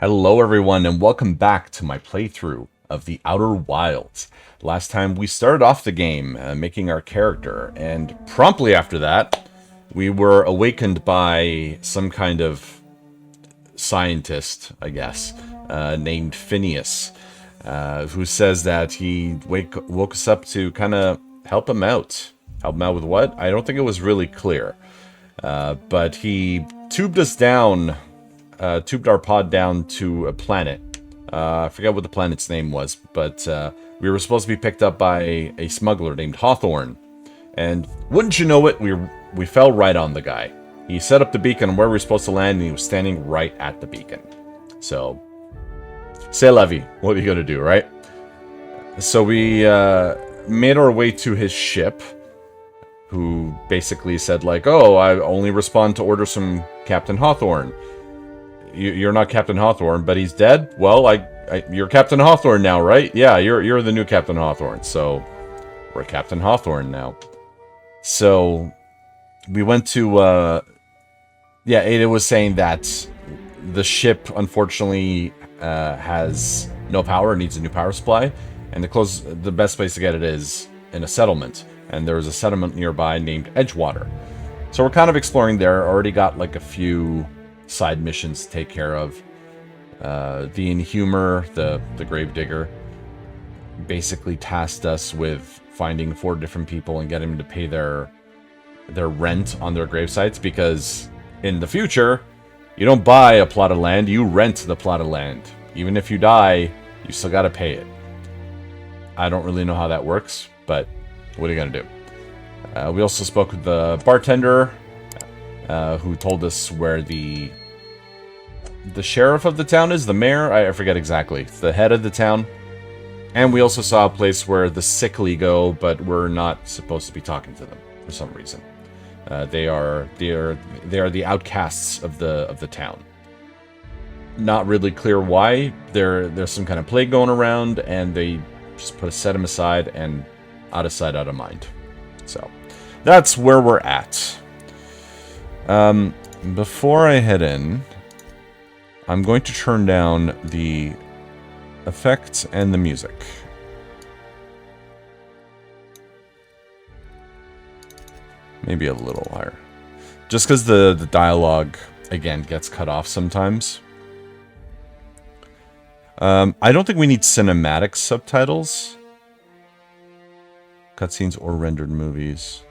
Hello everyone and welcome back to my playthrough of the Outer Wilds. Last time we started off the game making our character, and promptly after that we were awakened by some kind of scientist, I guess, named Phineas, who says that he woke us up to kind of help him out. Help him out with what? I don't think it was really clear. But he tubed us down, tubed our pod down to a planet. I forget what the planet's name was, but we were supposed to be picked up by a smuggler named Hawthorne. And wouldn't you know it, we fell right on the guy. He set up the beacon where we were supposed to land, and he was standing right at the beacon. So, c'est la vie. What are you gonna do, right? So we made our way to his ship, who basically said, like, oh, I only respond to orders from Captain Hawthorne. You're not Captain Hawthorne, but he's dead? Well, you're Captain Hawthorne now, right? Yeah, you're the new Captain Hawthorne, so we're Captain Hawthorne now. So we went to, yeah, Ada was saying that the ship, unfortunately, has no power, needs a new power supply, and the best place to get it is in a settlement. And there was a settlement nearby named Edgewater. So we're kind of exploring there. Already got like a few side missions to take care of. The Inhumer, the Gravedigger, basically tasked us with finding 4 different people and getting them to pay their rent on their grave sites, because in the future, you don't buy a plot of land, you rent the plot of land. Even if you die, you still gotta pay it. I don't really know how that works, but what are you gonna do? We also spoke with the bartender, who told us where the sheriff of the town is, the mayor, I forget exactly. It's the head of the town. And we also saw a place where the sickly go, but we're not supposed to be talking to them for some reason. They are the outcasts of the town. Not really clear why. There's some kind of plague going around, and they just set them aside and out of sight, out of mind. So, that's where we're at. Before I head in, I'm going to turn down the effects and the music. Maybe a little higher. Just because the dialogue, again, gets cut off sometimes. I don't think we need cinematic subtitles. Cutscenes or rendered movies.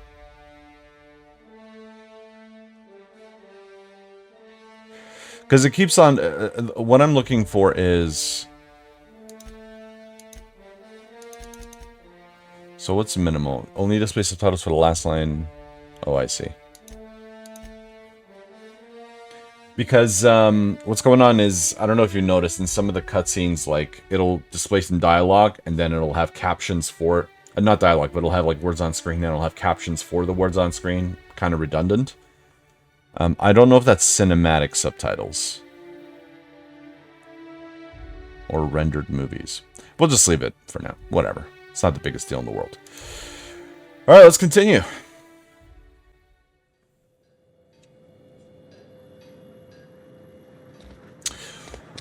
Because it keeps on... what I'm looking for is... So what's minimal? Only display subtitles for the last line. Oh, I see. Because what's going on is, I don't know if you noticed, in some of the cutscenes, like, it'll display some dialogue, and then it'll have captions for... not dialogue, but it'll have like words on screen, and it'll have captions for the words on screen. Kind of redundant. I don't know if that's cinematic subtitles. Or rendered movies. We'll just leave it for now. Whatever. It's not the biggest deal in the world. Alright, let's continue.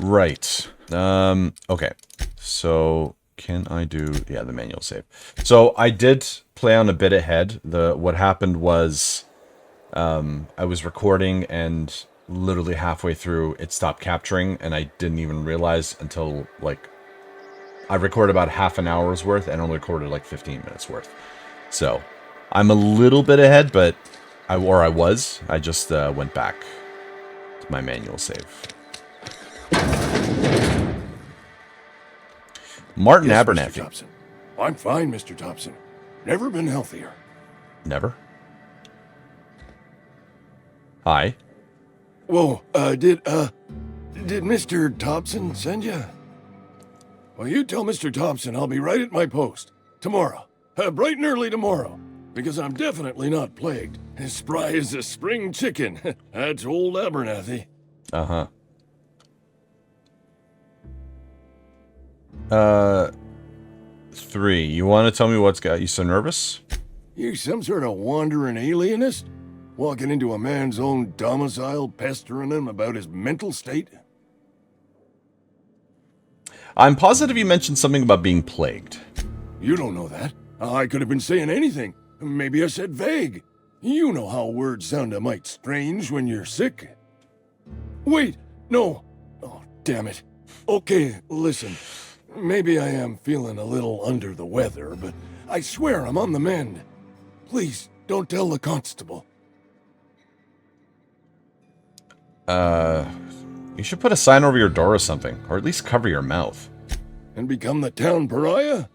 Right. Okay. So... can I do... yeah, the manual save. So, I did play on a bit ahead. What happened was... I was recording, and literally halfway through, it stopped capturing, and I didn't even realize until, like... I recorded about half an hour's worth, and only recorded, like, 15 minutes worth. So, I'm a little bit ahead, but... I was. I just went back to my manual save. Martin Yes, Abernathy. Mr. Thompson. I'm fine, Mr. Thompson. Never been healthier. Never? Hi. Whoa, did Mr. Thompson send you? Well, you tell Mr. Thompson I'll be right at my post. Tomorrow. Bright and early tomorrow. Because I'm definitely not plagued. As spry as a spring chicken. That's old Abernathy. Uh-huh. 3. You want to tell me what's got you so nervous? You some sort of wandering alienist? Walking into a man's own domicile, pestering him about his mental state? I'm positive you mentioned something about being plagued. You don't know that. I could have been saying anything. Maybe I said vague. You know how words sound a mite strange when you're sick. Wait, no. Oh, damn it. Okay, listen. Maybe I am feeling a little under the weather, but I swear I'm on the mend. Please, don't tell the constable. You should put a sign over your door or something, or at least cover your mouth. And become the town pariah?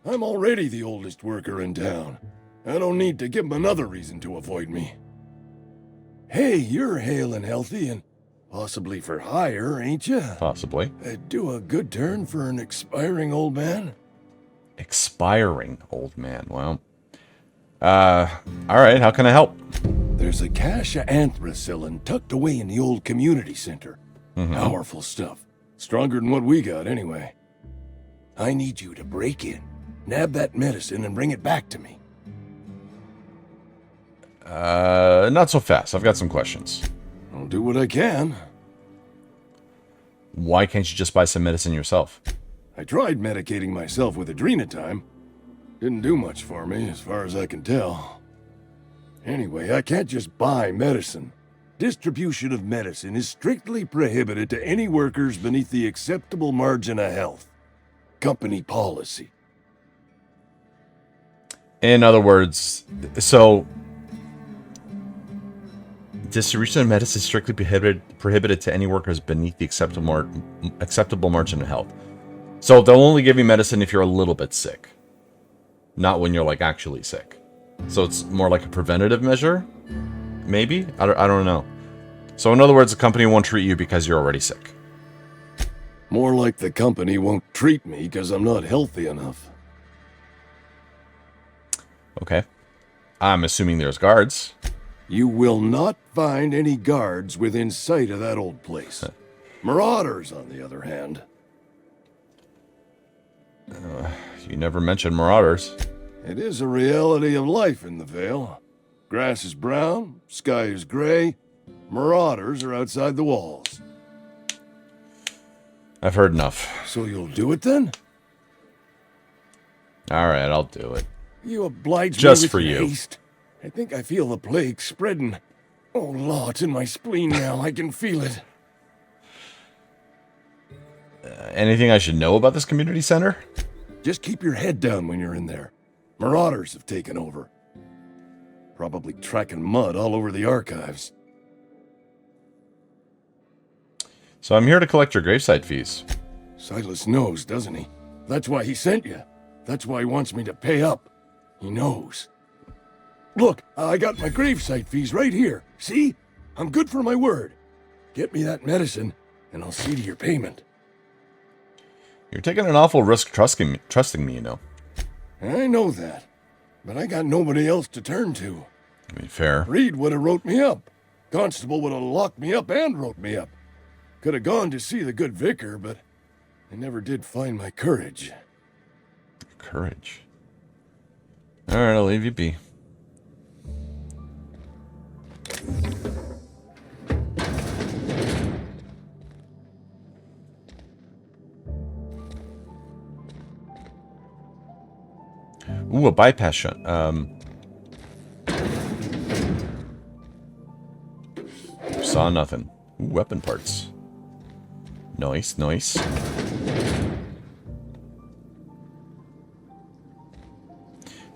I'm already the oldest worker in town. I don't need to give him another reason to avoid me. Hey, you're hale and healthy and possibly for hire, ain't you? Possibly. Do a good turn for an expiring old man? Expiring old man. Well, alright, how can I help? There's a cache of anthracillin tucked away in the old community center. Powerful stuff. Stronger than what we got, anyway. I need you to break in, nab that medicine, and bring it back to me. Not so fast. I've got some questions. I'll do what I can. Why can't you just buy some medicine yourself? I tried medicating myself with adrenatime. Didn't do much for me, as far as I can tell. Anyway, I can't just buy medicine. Distribution of medicine is strictly prohibited to any workers beneath the acceptable margin of health. Company policy. In other words, so distribution of medicine is strictly prohibited to any workers beneath the acceptable margin of health. So they'll only give you medicine if you're a little bit sick, not when you're like actually sick. So it's more like a preventative measure, maybe? I don't know. So in other words, the company won't treat you because you're already sick. More like the company won't treat me because I'm not healthy enough. Okay. I'm assuming there's guards. You will not find any guards within sight of that old place. Marauders, on the other hand. You never mentioned marauders. It is a reality of life in the Vale. Grass is brown, sky is gray. Marauders are outside the walls. I've heard enough. So you'll do it then? Alright, I'll do it. You oblige Just me with for your you. haste. I think I feel the plague spreading. Oh, Law, it's in my spleen now. I can feel it. Anything I should know about this community center? Just keep your head down when you're in there. Marauders have taken over. Probably tracking mud all over the archives. So I'm here to collect your gravesite fees. Silas knows, doesn't he? That's why he sent you. That's why he wants me to pay up. He knows. Look, I got my gravesite fees right here. See? I'm good for my word. Get me that medicine, and I'll see to your payment. You're taking an awful risk trusting me, you know. I know that, but I got nobody else to turn to. I mean, fair. Reed would have wrote me up. Constable would have locked me up and wrote me up. Could have gone to see the good vicar, but I never did find my courage. Courage. Alright, I'll leave you be. Ooh, a bypass shot. Saw nothing. Ooh, weapon parts. Nice, nice.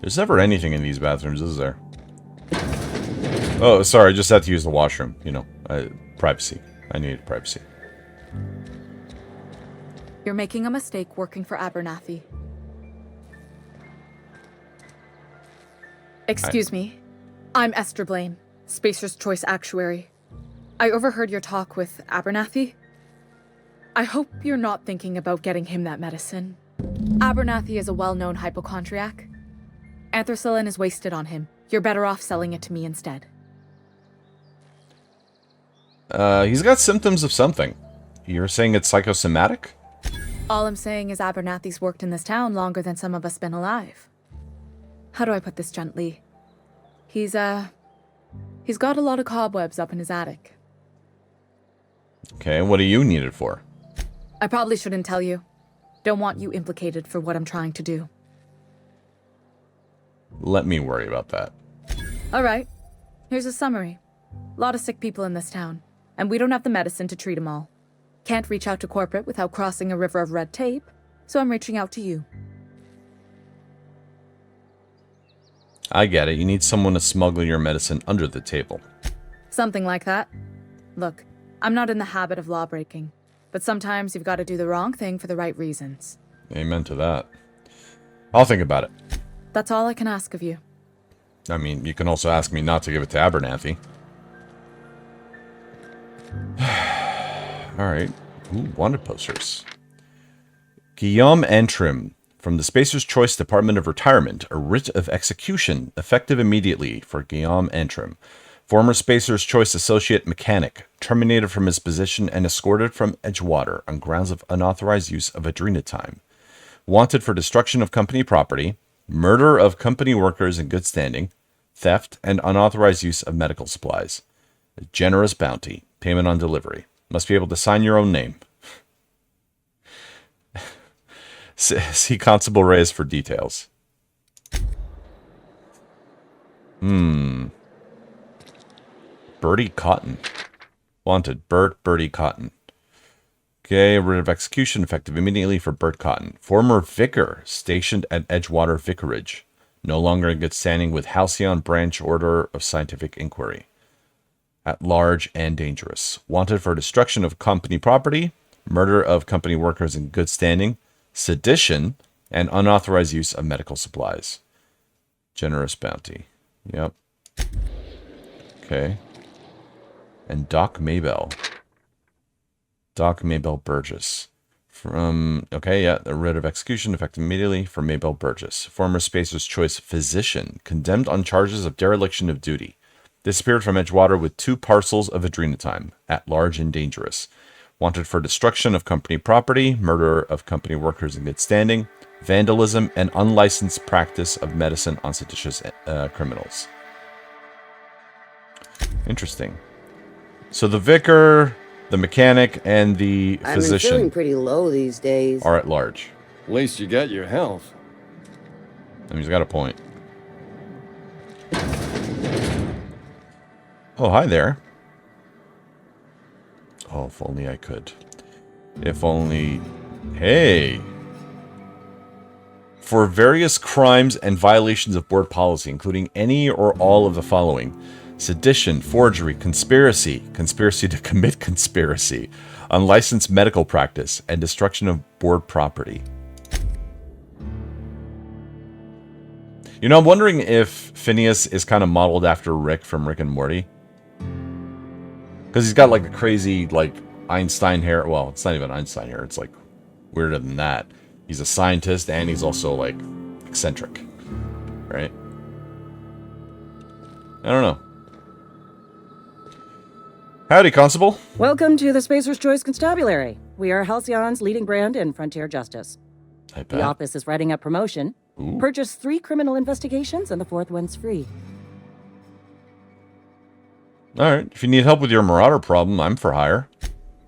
There's never anything in these bathrooms, is there? Oh, sorry, I just had to use the washroom. You know, privacy. I needed privacy. You're making a mistake working for Abernathy. Excuse me. I'm Esther Blaine, Spacer's Choice Actuary. I overheard your talk with Abernathy. I hope you're not thinking about getting him that medicine. Abernathy is a well-known hypochondriac. Anthracillin is wasted on him. You're better off selling it to me instead. He's got symptoms of something. You're saying it's psychosomatic? All I'm saying is Abernathy's worked in this town longer than some of us been alive. How do I put this gently? He's got a lot of cobwebs up in his attic. Okay, what do you need it for? I probably shouldn't tell you. Don't want you implicated for what I'm trying to do. Let me worry about that. Alright, here's a summary. Lot of sick people in this town, and we don't have the medicine to treat them all. Can't reach out to corporate without crossing a river of red tape, so I'm reaching out to you. I get it. You need someone to smuggle your medicine under the table. Something like that. Look, I'm not in the habit of law-breaking, but sometimes you've got to do the wrong thing for the right reasons. Amen to that. I'll think about it. That's all I can ask of you. I mean, you can also ask me not to give it to Abernathy. Alright. Ooh, wanted posters. Guillaume Antrim, from the Spacer's Choice Department of Retirement, a writ of execution, effective immediately for Guillaume Antrim, former Spacer's Choice Associate Mechanic, terminated from his position and escorted from Edgewater on grounds of unauthorized use of adrenatime. Wanted for destruction of company property, murder of company workers in good standing, theft, and unauthorized use of medical supplies. A generous bounty. Payment on delivery. Must be able to sign your own name. See Constable Reyes for details. Bertie Cotton. Wanted. Bertie Cotton. Okay, writ of execution effective immediately for Bert Cotton. Former vicar stationed at Edgewater Vicarage. No longer in good standing with Halcyon Branch Order of Scientific Inquiry. At large and dangerous. Wanted for destruction of company property, murder of company workers in good standing, sedition, and unauthorized use of medical supplies. Generous bounty. Yep. Okay. And Doc Maybell. Doc Maybell Burgess. From, okay, yeah, the writ of execution effective immediately for Maybell Burgess. Former Spacer's Choice physician, condemned on charges of dereliction of duty. Disappeared from Edgewater with 2 parcels of adrenatime, at large and dangerous. Wanted for destruction of company property, murder of company workers in good standing, vandalism, and unlicensed practice of medicine on seditious criminals. Interesting. So the vicar, the mechanic, and the I've been physician feeling pretty low these days. are at large. At least you got your health. I mean, he's got a point. Oh, hi there. Oh, if only I could. If only... Hey! For various crimes and violations of board policy, including any or all of the following: sedition, forgery, conspiracy, conspiracy to commit conspiracy, unlicensed medical practice, and destruction of board property. You know, I'm wondering if Phineas is kind of modeled after Rick from Rick and Morty. Because he's got like a crazy, like, Einstein hair. Well, it's not even Einstein hair. It's like weirder than that. He's a scientist and he's also like eccentric. Right? I don't know. Howdy, Constable. Welcome to the Spacer's Choice Constabulary. We are Halcyon's leading brand in frontier justice. I bet. The office is writing up promotion. Ooh. Purchase 3 criminal investigations and the 4th one's free. Alright, if you need help with your marauder problem, I'm for hire.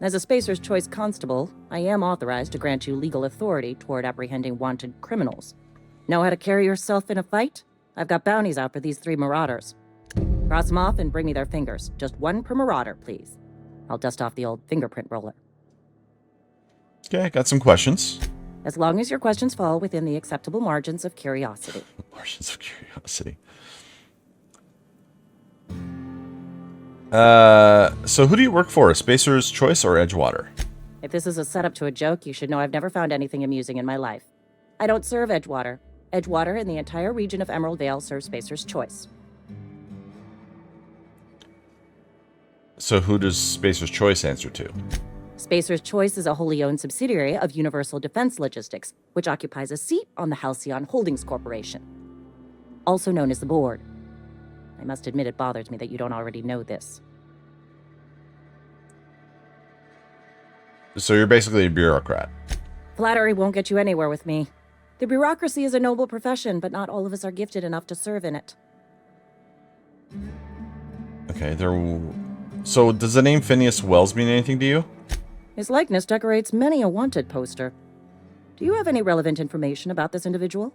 As a Spacer's Choice constable, I am authorized to grant you legal authority toward apprehending wanted criminals. Know how to carry yourself in a fight? I've got bounties out for these 3 marauders. Cross them off and bring me their fingers. Just 1 per marauder, please. I'll dust off the old fingerprint roller. Okay, got some questions. As long as your questions fall within the acceptable margins of curiosity. Margins of curiosity. So who do you work for? Spacer's Choice or Edgewater? If this is a setup to a joke, you should know I've never found anything amusing in my life. I don't serve Edgewater. Edgewater and the entire region of Emerald Vale serve Spacer's Choice. So who does Spacer's Choice answer to? Spacer's Choice is a wholly owned subsidiary of Universal Defense Logistics, which occupies a seat on the Halcyon Holdings Corporation, also known as the Board. I must admit it bothers me that you don't already know this. So you're basically a bureaucrat. Flattery won't get you anywhere with me. The bureaucracy is a noble profession, but not all of us are gifted enough to serve in it. Okay, so does the name Phineas Wells mean anything to you? His likeness decorates many a wanted poster. Do you have any relevant information about this individual?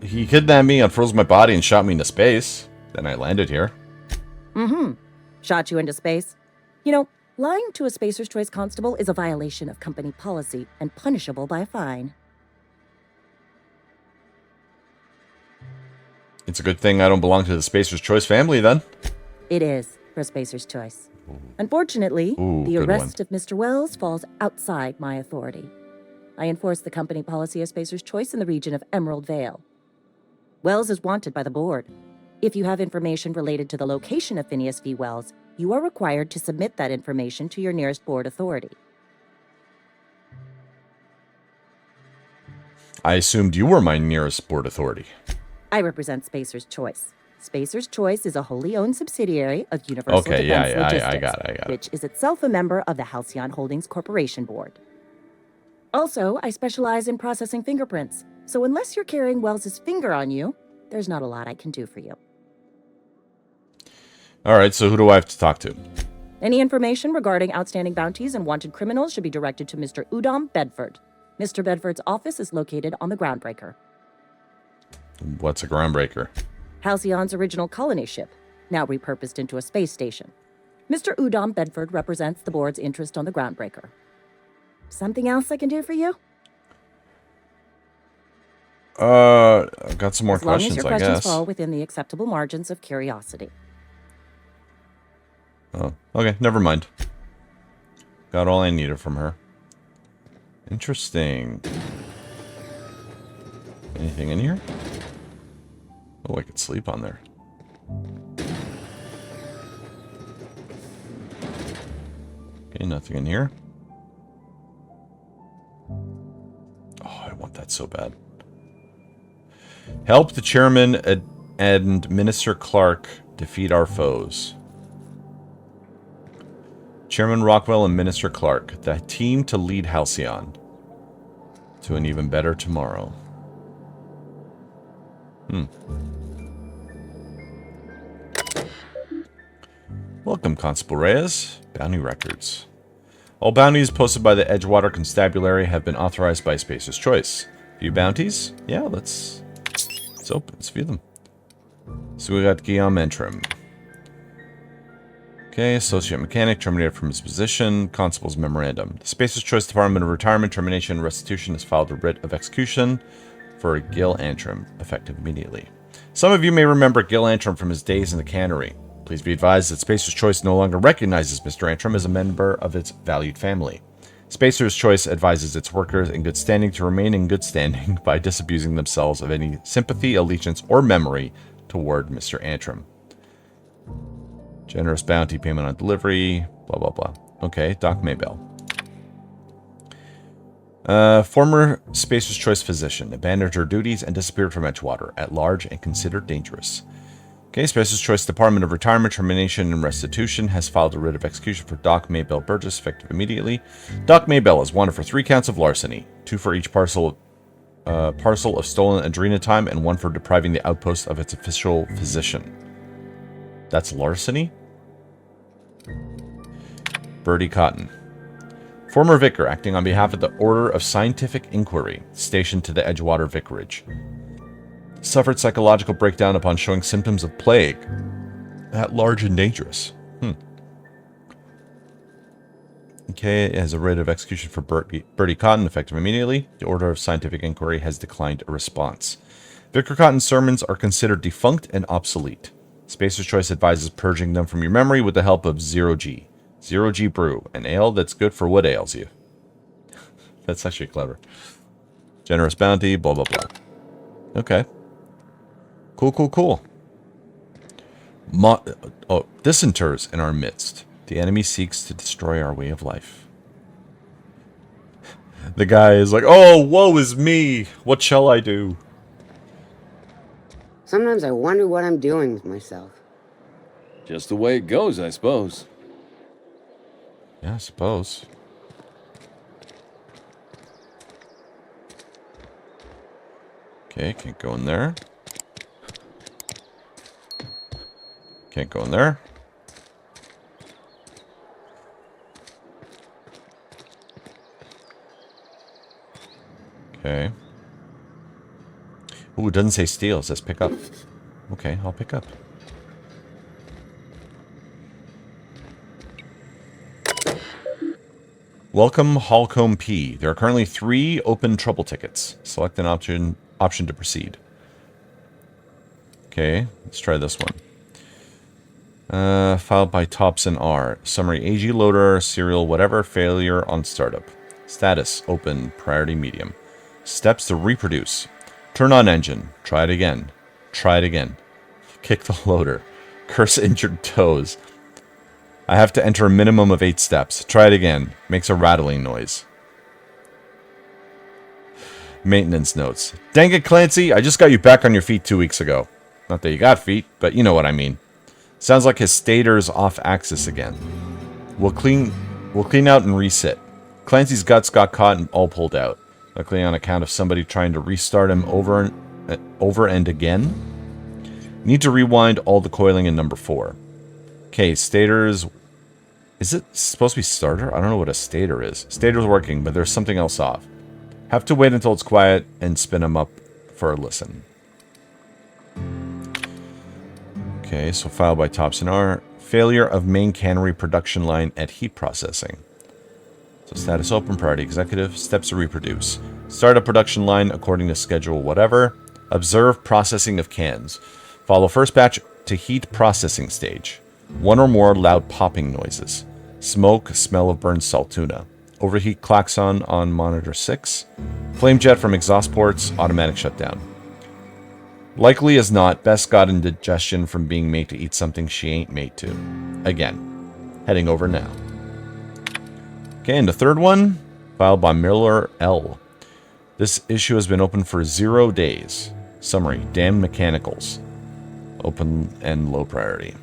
He kidnapped me, unfroze my body, and shot me into space. Then I landed here. Shot you into space? You know, lying to a Spacer's Choice constable is a violation of company policy and punishable by a fine. It's a good thing I don't belong to the Spacer's Choice family, then. It is for Spacer's Choice. Unfortunately, Ooh, the good arrest of Mr. Wells falls outside my authority. I enforce the company policy of Spacer's Choice in the region of Emerald Vale. Wells is wanted by the board. If you have information related to the location of Phineas V. Wells, you are required to submit that information to your nearest board authority. I assumed you were my nearest board authority. I represent Spacer's Choice. Spacer's Choice is a wholly owned subsidiary of Universal Okay, Defense yeah, Logistics, I got it. which is itself a member of the Halcyon Holdings Corporation Board. Also, I specialize in processing fingerprints, so unless you're carrying Wells's finger on you, there's not a lot I can do for you. All right, so who do I have to talk to? Any information regarding outstanding bounties and wanted criminals should be directed to Mr. Udom Bedford. Mr. Bedford's office is located on the Groundbreaker. What's a groundbreaker? Halcyon's original colony ship, now repurposed into a space station. Mr. Udom Bedford represents the board's interest on the Groundbreaker. Something else I can do for you? I've got some more As long as questions, your I questions guess. fall within the acceptable margins of curiosity. Oh, okay, never mind. Got all I needed from her. Interesting. Anything in here? Oh, I could sleep on there. Okay, nothing in here. Oh, I want that so bad. Help the chairman and Minister Clark defeat our foes. Chairman Rockwell and Minister Clark, the team to lead Halcyon to an even better tomorrow. Welcome, Constable Reyes. Bounty records. All bounties posted by the Edgewater Constabulary have been authorized by Spacer's Choice. View bounties? Yeah, let's open. Let's view them. So we got Guillaume Entrim. Okay, Associate Mechanic terminated from his position. Constable's Memorandum. The Spacer's Choice Department of Retirement, Termination, and Restitution has filed a writ of execution for Gil Antrim, effective immediately. Some of you may remember Gil Antrim from his days in the Cannery. Please be advised that Spacer's Choice no longer recognizes Mr. Antrim as a member of its valued family. Spacer's Choice advises its workers in good standing to remain in good standing by disabusing themselves of any sympathy, allegiance, or memory toward Mr. Antrim. Generous bounty payment on delivery, blah, blah, blah. Okay, Doc Maybell. Former Spacer's Choice physician, abandoned her duties and disappeared from Edgewater, at large and considered dangerous. Okay, Spacer's Choice Department of Retirement, Termination, and Restitution has filed a writ of execution for Doc Maybell Burgess, effective immediately. Doc Maybell is wanted for 3 counts of larceny, 2 for each parcel of stolen adrenatime, and 1 for depriving the outpost of its official physician. That's larceny? Bertie Cotton. Former vicar acting on behalf of the Order of Scientific Inquiry, stationed to the Edgewater Vicarage. Suffered psychological breakdown upon showing symptoms of plague. At large and dangerous. Okay, it has a writ of execution for Bertie Cotton, effective immediately. The Order of Scientific Inquiry has declined a response. Vicar Cotton's sermons are considered defunct and obsolete. Spacer's Choice advises purging them from your memory with the help of Zero G. Zero G Brew, an ale that's good for what ails you. That's actually clever. Generous bounty, blah, blah, blah. Okay. Cool. Dissenters in our midst. The enemy seeks to destroy our way of life. The guy is like, oh, woe is me. What shall I do? Sometimes I wonder what I'm doing with myself. Just the way it goes, I suppose. Yeah, I suppose. Okay, can't go in there. Can't go in there. Okay. Ooh, it doesn't say steal. It says pick up. Okay, I'll pick up. Welcome, Halcyon P. There are currently 3 open trouble tickets. Select an option to proceed. Okay, let's try this one. Filed by Thompson R. Summary: AG loader, serial whatever, failure on startup. Status: open, priority medium. Steps to reproduce: turn on engine, try it again, try it again. Kick the loader, curse injured toes. I have to enter a minimum of 8 steps. Try it again, makes a rattling noise. Maintenance notes: dang it, Clancy, I just got you back on your feet 2 weeks ago. Not that you got feet, but you know what I mean. Sounds like his stator's off axis again. We'll clean out and resit. Clancy's guts got caught and all pulled out. Luckily on account of somebody trying to restart him over and again. Need to rewind all the coiling in number 4. Okay, stator's... Is it supposed to be starter? I don't know what a stator is. Stator's working, but there's something else off. Have to wait until it's quiet and spin him up for a listen. Okay, so filed by Thompson R. Failure of main cannery production line at heat processing. So status: open, priority executive. Steps to reproduce. Start a production line according to schedule whatever. Observe processing of cans. Follow first batch to heat processing stage. 1 or more loud popping noises. Smoke, smell of burned salt tuna. Overheat klaxon on monitor 6. Flame jet from exhaust ports, automatic shutdown. Likely as not, Bess got indigestion from being made to eat something she ain't made to. Again. Heading over now. Okay, and the third one, filed by Miller L. This issue has been open for 0 days. Summary: damned mechanicals. Open and low priority.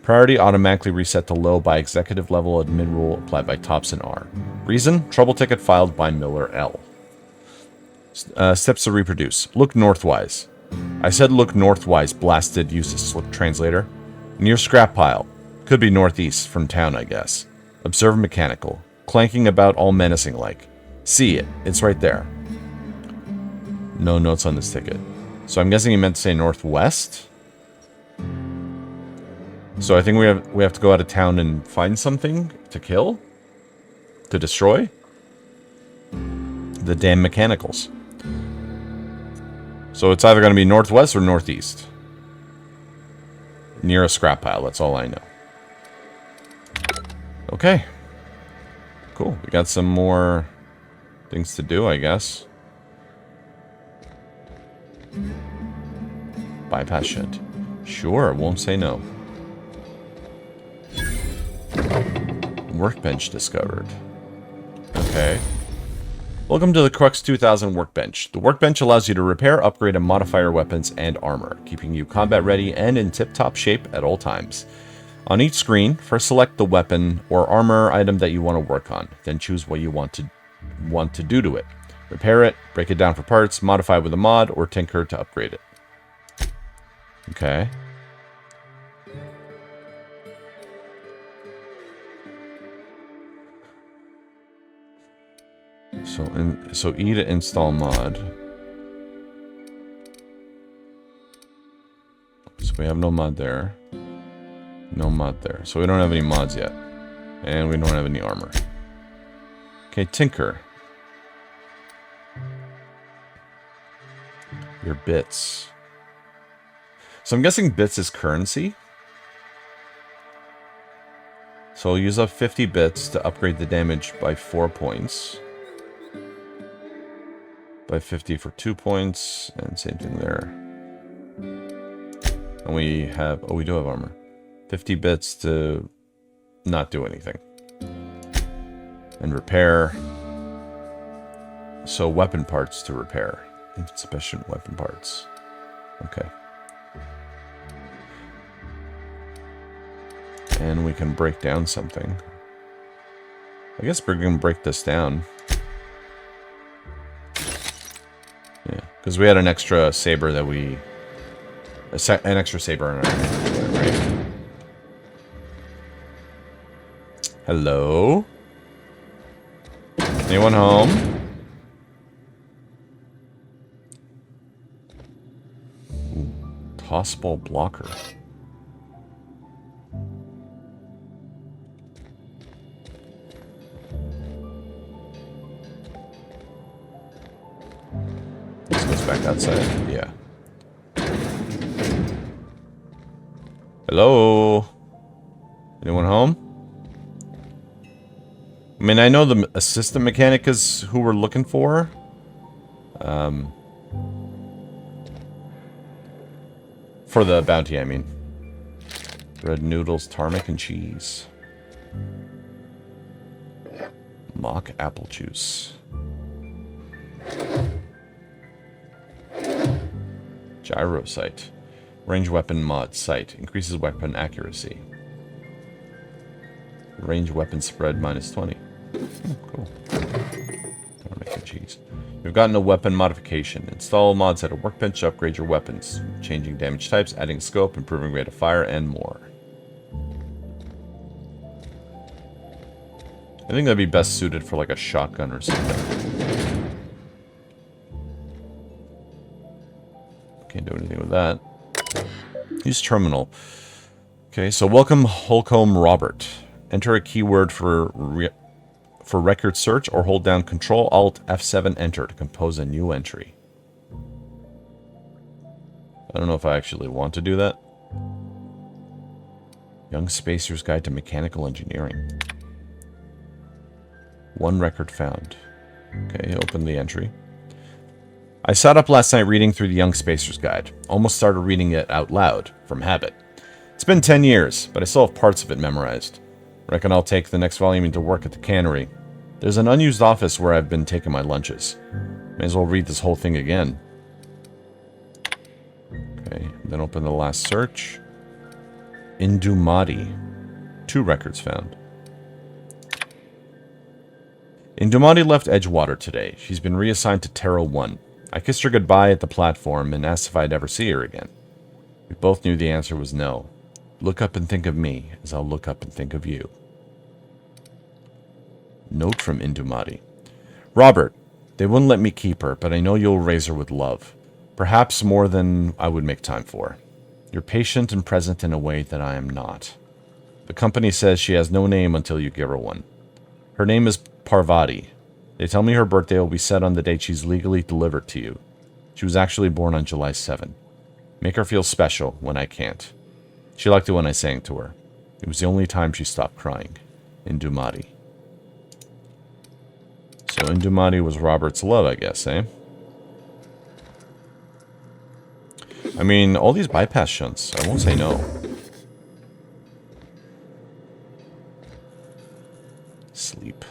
Priority automatically reset to low by executive level admin rule applied by Thompson R. Reason: trouble ticket filed by Miller L. Steps to reproduce. Look northwise. I said look northwise, blasted useless translator. Near scrap pile. Could be northeast from town, I guess. Observe mechanical. Clanking about all menacing like. See it. It's right there. No notes on this ticket. So I'm guessing he meant to say northwest? So I think we have to go out of town and find something to kill? To destroy? The damn mechanicals. So it's either going to be northwest or northeast. Near a scrap pile, that's all I know. Okay. Cool. We got some more things to do, I guess. Bypass shit. Sure, won't say no. Workbench discovered. Okay. Welcome to the Crux 2000 Workbench. The Workbench allows you to repair, upgrade, and modify your weapons and armor, keeping you combat ready and in tip-top shape at all times. On each screen, first select the weapon or armor item that you want to work on, then choose what you want to do to it. Repair it, break it down for parts, modify with a mod, or tinker to upgrade it. Okay. So E to install mod. So we have no mod there. No mod there. So we don't have any mods yet. And we don't have any armor. Okay, tinker. Your bits. So I'm guessing bits is currency. So I'll use up 50 bits to upgrade the damage by 4 points. By 50 for 2 points, and same thing there. And we have, oh, we do have armor. 50 bits to not do anything. And repair. So weapon parts to repair. Insufficient weapon parts. Okay. And we can break down something. I guess we're going to break this down. Yeah, because we had an extra saber that we... an extra saber in our hand, right? Hello? Anyone home? Possible blocker. This goes back outside. Yeah. Hello? Anyone home? I mean, I know the assistant mechanic is who we're looking for. For the bounty, I mean. Red noodles, tarmac, and cheese. Mock apple juice. Gyro sight. Range weapon mod sight. Increases weapon accuracy. Range weapon spread -20. Oh, cool. Tarmac and cheese. We've gotten a weapon modification. Install mods at a workbench to upgrade your weapons. Changing damage types, adding scope, improving rate of fire, and more. I think that'd be best suited for like a shotgun or something. Can't do anything with that. Use terminal. Okay, so welcome Holcomb Robert. Enter a keyword for record search or hold down Control Alt F7 Enter to compose a new entry. I don't know if I actually want to do that. Young Spacer's Guide to Mechanical Engineering. One record found. Okay, open the entry. I sat up last night reading through the Young Spacer's Guide. Almost started reading it out loud, from habit. It's been 10 years, but I still have parts of it memorized. Reckon I'll take the next volume into work at the Cannery. There's an unused office where I've been taking my lunches. May as well read this whole thing again. Okay, then open the last search. Indumati. 2 records found. Indumati left Edgewater today. She's been reassigned to Terra 1. I kissed her goodbye at the platform and asked if I'd ever see her again. We both knew the answer was no. Look up and think of me, as I'll look up and think of you. Note from Indumati. Robert, they wouldn't let me keep her, but I know you'll raise her with love. Perhaps more than I would make time for. You're patient and present in a way that I am not. The company says she has no name until you give her one. Her name is Parvati. They tell me her birthday will be set on the date she's legally delivered to you. She was actually born on July 7. Make her feel special when I can't. She liked it when I sang to her. It was the only time she stopped crying. Indumati. So Indumati was Robert's love, I guess, eh? I mean, all these bypass shunts, I won't say no. Sleep.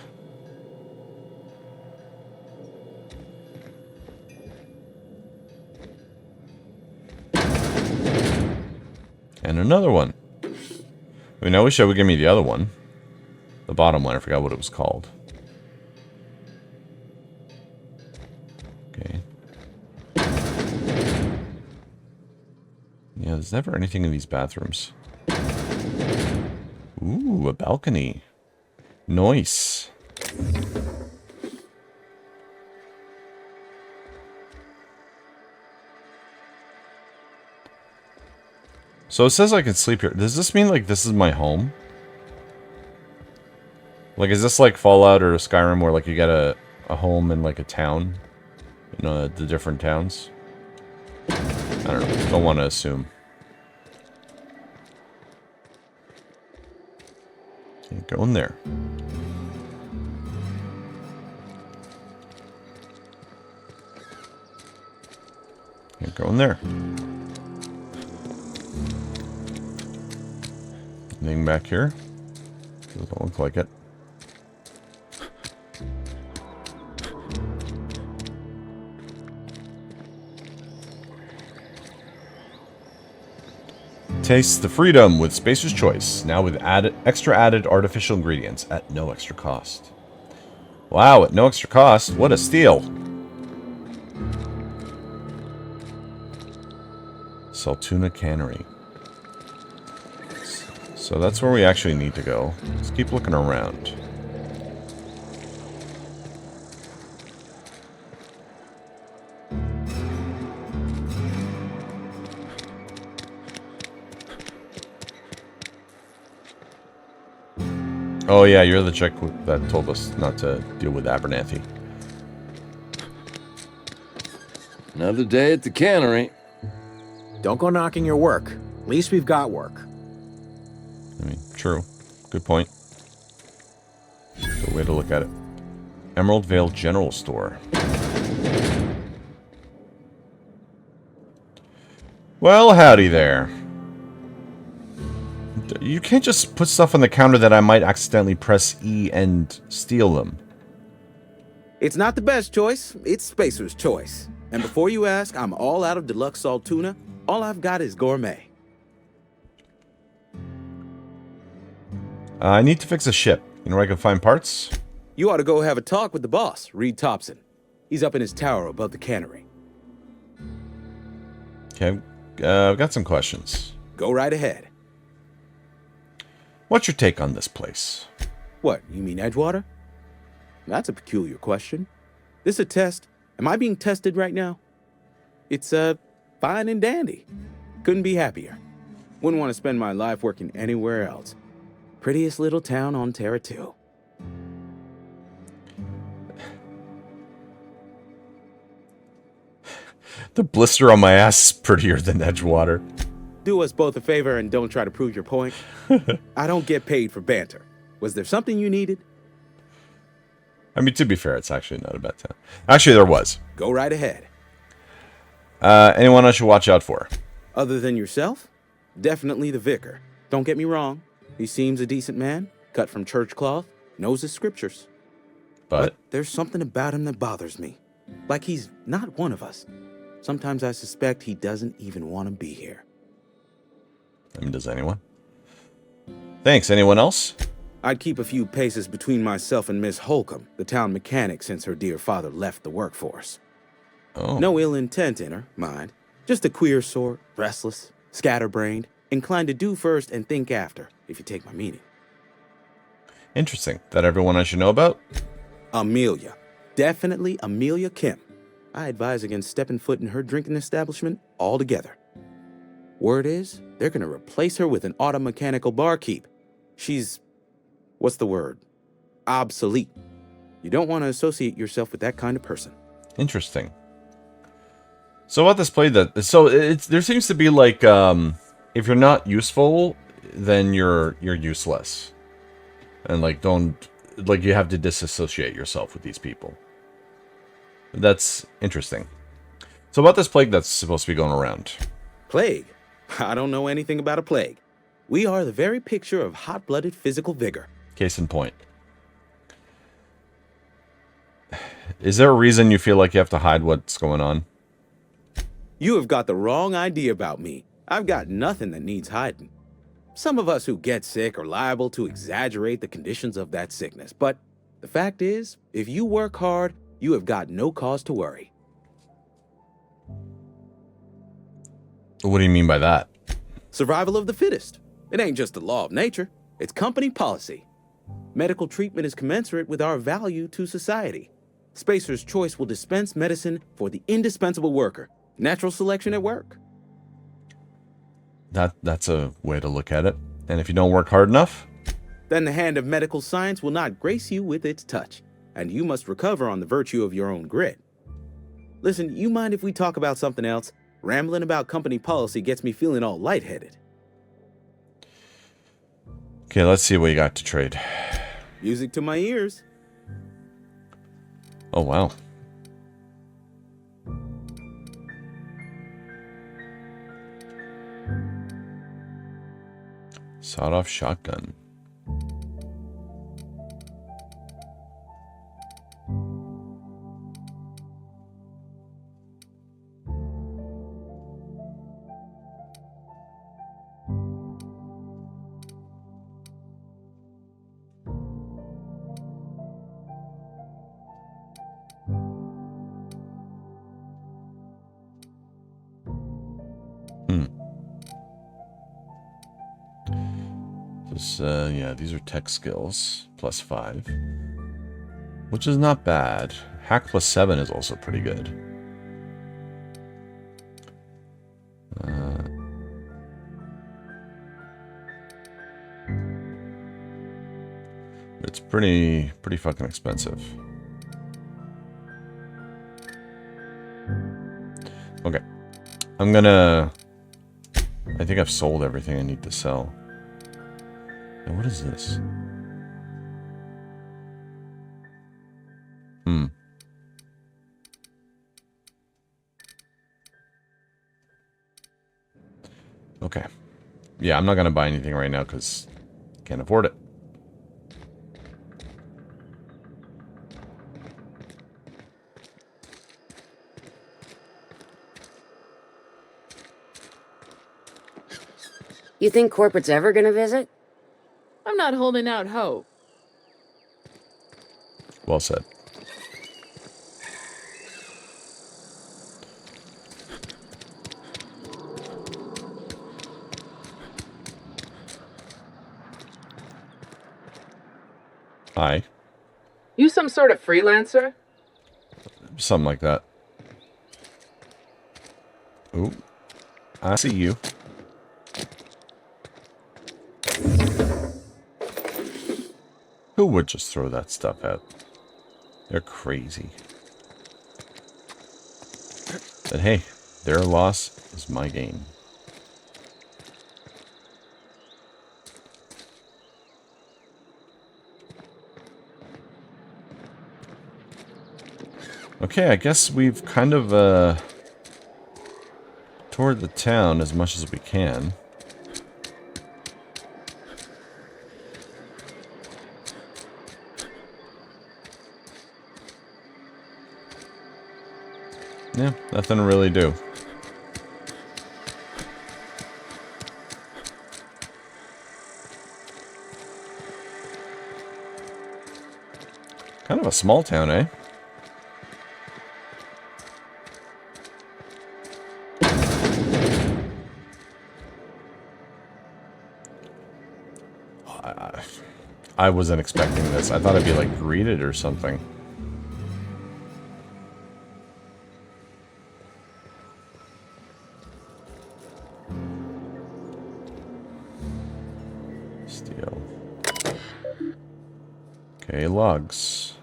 And another one. I mean, I wish I would give me the other one. The bottom one, I forgot what it was called. Okay. Yeah, there's never anything in these bathrooms. Ooh, a balcony. Nice. So it says I can sleep here. Does this mean, like, this is my home? Like, is this like Fallout or Skyrim where, like, you get a home in, like, a town? You know, the different towns? I don't know. Don't want to assume. Can't go in there. Can't go in there. Anything back here? Doesn't look like it. Taste the freedom with Spacer's Choice, now with extra added artificial ingredients at no extra cost. Wow, at no extra cost? What a steal! Saltuna Cannery. So that's where we actually need to go. Let's keep looking around. Oh yeah, you're the chick that told us not to deal with Abernathy. Another day at the cannery. Don't go knocking your work. At least we've got work. I mean, true. Good point. Good way to look at it. Emerald Vale General Store. Well, howdy there. You can't just put stuff on the counter that I might accidentally press E and steal them. It's not the best choice, it's Spacer's choice. And before you ask, I'm all out of deluxe salt tuna. All I've got is gourmet. I need to fix a ship. You know where I can find parts? You ought to go have a talk with the boss, Reed Thompson. He's up in his tower above the cannery. Okay, I've got some questions. Go right ahead. What's your take on this place? What, you mean Edgewater? That's a peculiar question. This a test? Am I being tested right now? It's, fine and dandy. Couldn't be happier. Wouldn't want to spend my life working anywhere else. Prettiest little town on Terra 2. The blister on my ass is prettier than Edgewater. Do us both a favor and don't try to prove your point. I don't get paid for banter. Was there something you needed? I mean, to be fair, it's actually not a bad town. Actually, there was. Go right ahead. Anyone I should watch out for? Other than yourself? Definitely the vicar. Don't get me wrong. He seems a decent man, cut from church cloth, knows his scriptures. But There's something about him that bothers me. Like he's not one of us. Sometimes I suspect he doesn't even want to be here. I mean, does anyone? Thanks. Anyone else? I'd keep a few paces between myself and Miss Holcomb, the town mechanic, since her dear father left the workforce. Oh. No ill intent in her, mind. Just a queer sort, restless, scatterbrained, inclined to do first and think after, if you take my meaning. Interesting. That everyone I should know about? Amelia. Definitely Amelia Kim. I advise against stepping foot in her drinking establishment altogether. Word is, they're gonna replace her with an auto mechanical barkeep. She's... what's the word? Obsolete. You don't want to associate yourself with that kind of person. Interesting. So about this play that there seems to be like if you're not useful, then you're useless. And like you have to disassociate yourself with these people. That's interesting. So about this plague that's supposed to be going around. Plague? I don't know anything about a plague. We are the very picture of hot-blooded physical vigor. Case in point. Is there a reason you feel like you have to hide what's going on? You have got the wrong idea about me. I've got nothing that needs hiding. Some of us who get sick are liable to exaggerate the conditions of that sickness. But the fact is, if you work hard, you have got no cause to worry. What do you mean by that? Survival of the fittest. It ain't just the law of nature. It's company policy. Medical treatment is commensurate with our value to society. Spacer's Choice will dispense medicine for the indispensable worker. Natural selection at work. That's a way to look at it. And if you don't work hard enough? Then the hand of medical science will not grace you with its touch, and you must recover on the virtue of your own grit. Listen, you mind if we talk about something else? Rambling about company policy gets me feeling all lightheaded. Okay, let's see what you got to trade. Music to my ears. Oh, wow. Sawed-off shotgun. Yeah, these are tech skills, +5. Which is not bad. Hack +7 is also pretty good. it's pretty fucking expensive. Okay. I think I've sold everything I need to sell. And what is this? Okay. Yeah, I'm not gonna buy anything right now because can't afford it. You think corporate's ever gonna visit? I'm not holding out hope. Well said. Hi. You some sort of freelancer? Something like that. Ooh. I see you. Who would just throw that stuff out? They're crazy. But hey, their loss is my gain. Okay, I guess we've kind of toured the town as much as we can. Yeah, nothing to really do. Kind of a small town, eh? I wasn't expecting this. I thought I'd be like greeted or something. Steel. Okay, logs.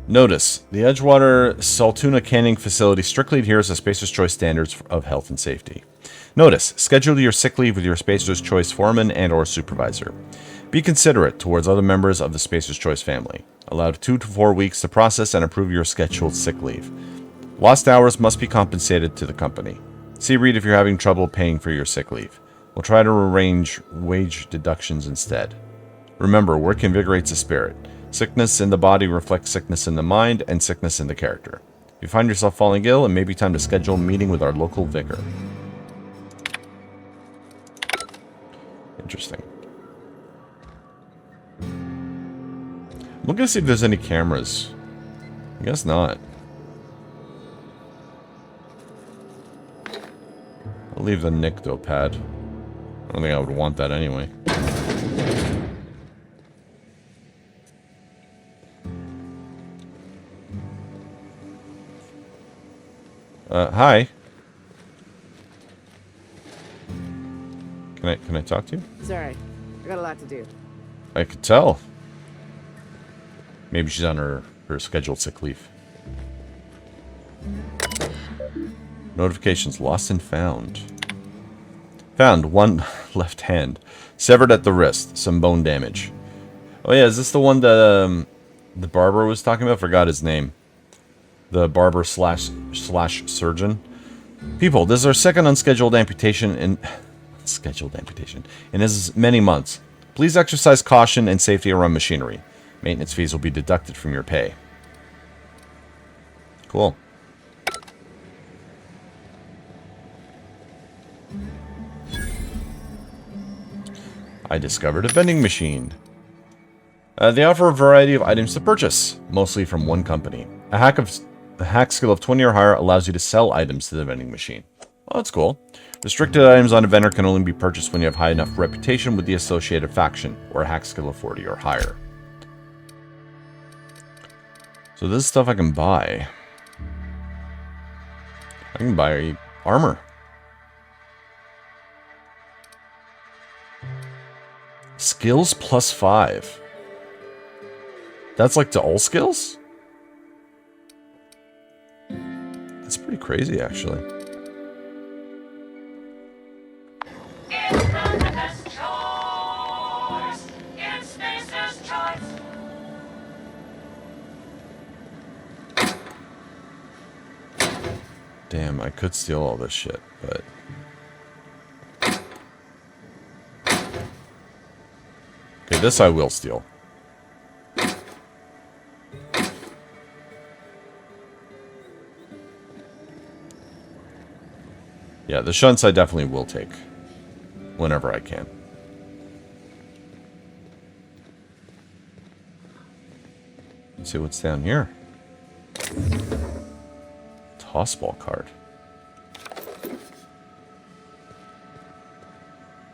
Notice, the Edgewater Saltuna canning facility strictly adheres to Spacer's Choice standards of health and safety. Notice, schedule your sick leave with your Spacer's Choice foreman and or supervisor. Be considerate towards other members of the Spacer's Choice family. Allow 2 to 4 weeks to process and approve your scheduled sick leave. Lost hours must be compensated to the company. See Reed if you're having trouble paying for your sick leave. We'll try to arrange wage deductions instead. Remember, work invigorates the spirit. Sickness in the body reflects sickness in the mind and sickness in the character. If you find yourself falling ill, it may be time to schedule a meeting with our local vicar. Interesting. I'm looking to see if there's any cameras. I guess not. I'll leave the Nycto pad. I don't think I would want that anyway. Hi. Can I talk to you? Sorry, I got a lot to do. I could tell. Maybe she's on her scheduled sick leave. Notifications lost and found. Found one left hand. Severed at the wrist. Some bone damage. Oh yeah, is this the one that the barber was talking about? Forgot his name. The barber slash surgeon. People, this is our second unscheduled amputation in as many months. Please exercise caution and safety around machinery. Maintenance fees will be deducted from your pay. Cool. I discovered a vending machine. They offer a variety of items to purchase, mostly from one company. A hack skill of 20 or higher allows you to sell items to the vending machine. Well, that's cool. Restricted items on a vendor can only be purchased when you have high enough reputation with the associated faction, or a hack skill of 40 or higher. So this is stuff I can buy. I can buy armor. Skills plus 5. That's like to all skills? That's pretty crazy, actually. Damn, I could steal all this shit, but... Okay, this I will steal. Yeah, the shunts I definitely will take. Whenever I can. Let's see what's down here. Tossball card.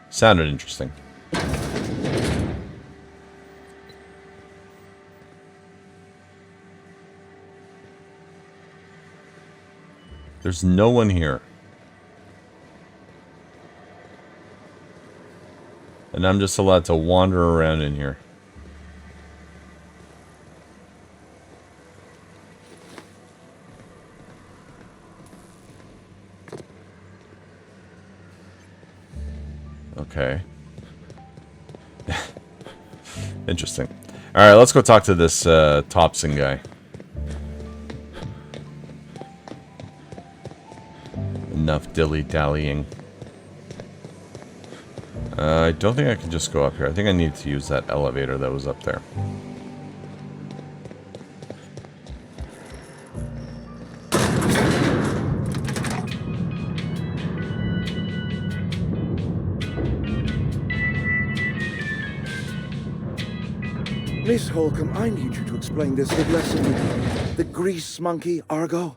Sounded interesting. There's no one here. And I'm just allowed to wander around in here. Okay. Interesting. Alright, let's go talk to this Thompson guy. Enough dilly-dallying. I don't think I can just go up here. I think I need to use that elevator that was up there. Miss Holcomb, I need you to explain this big lesson. The grease monkey, Argo.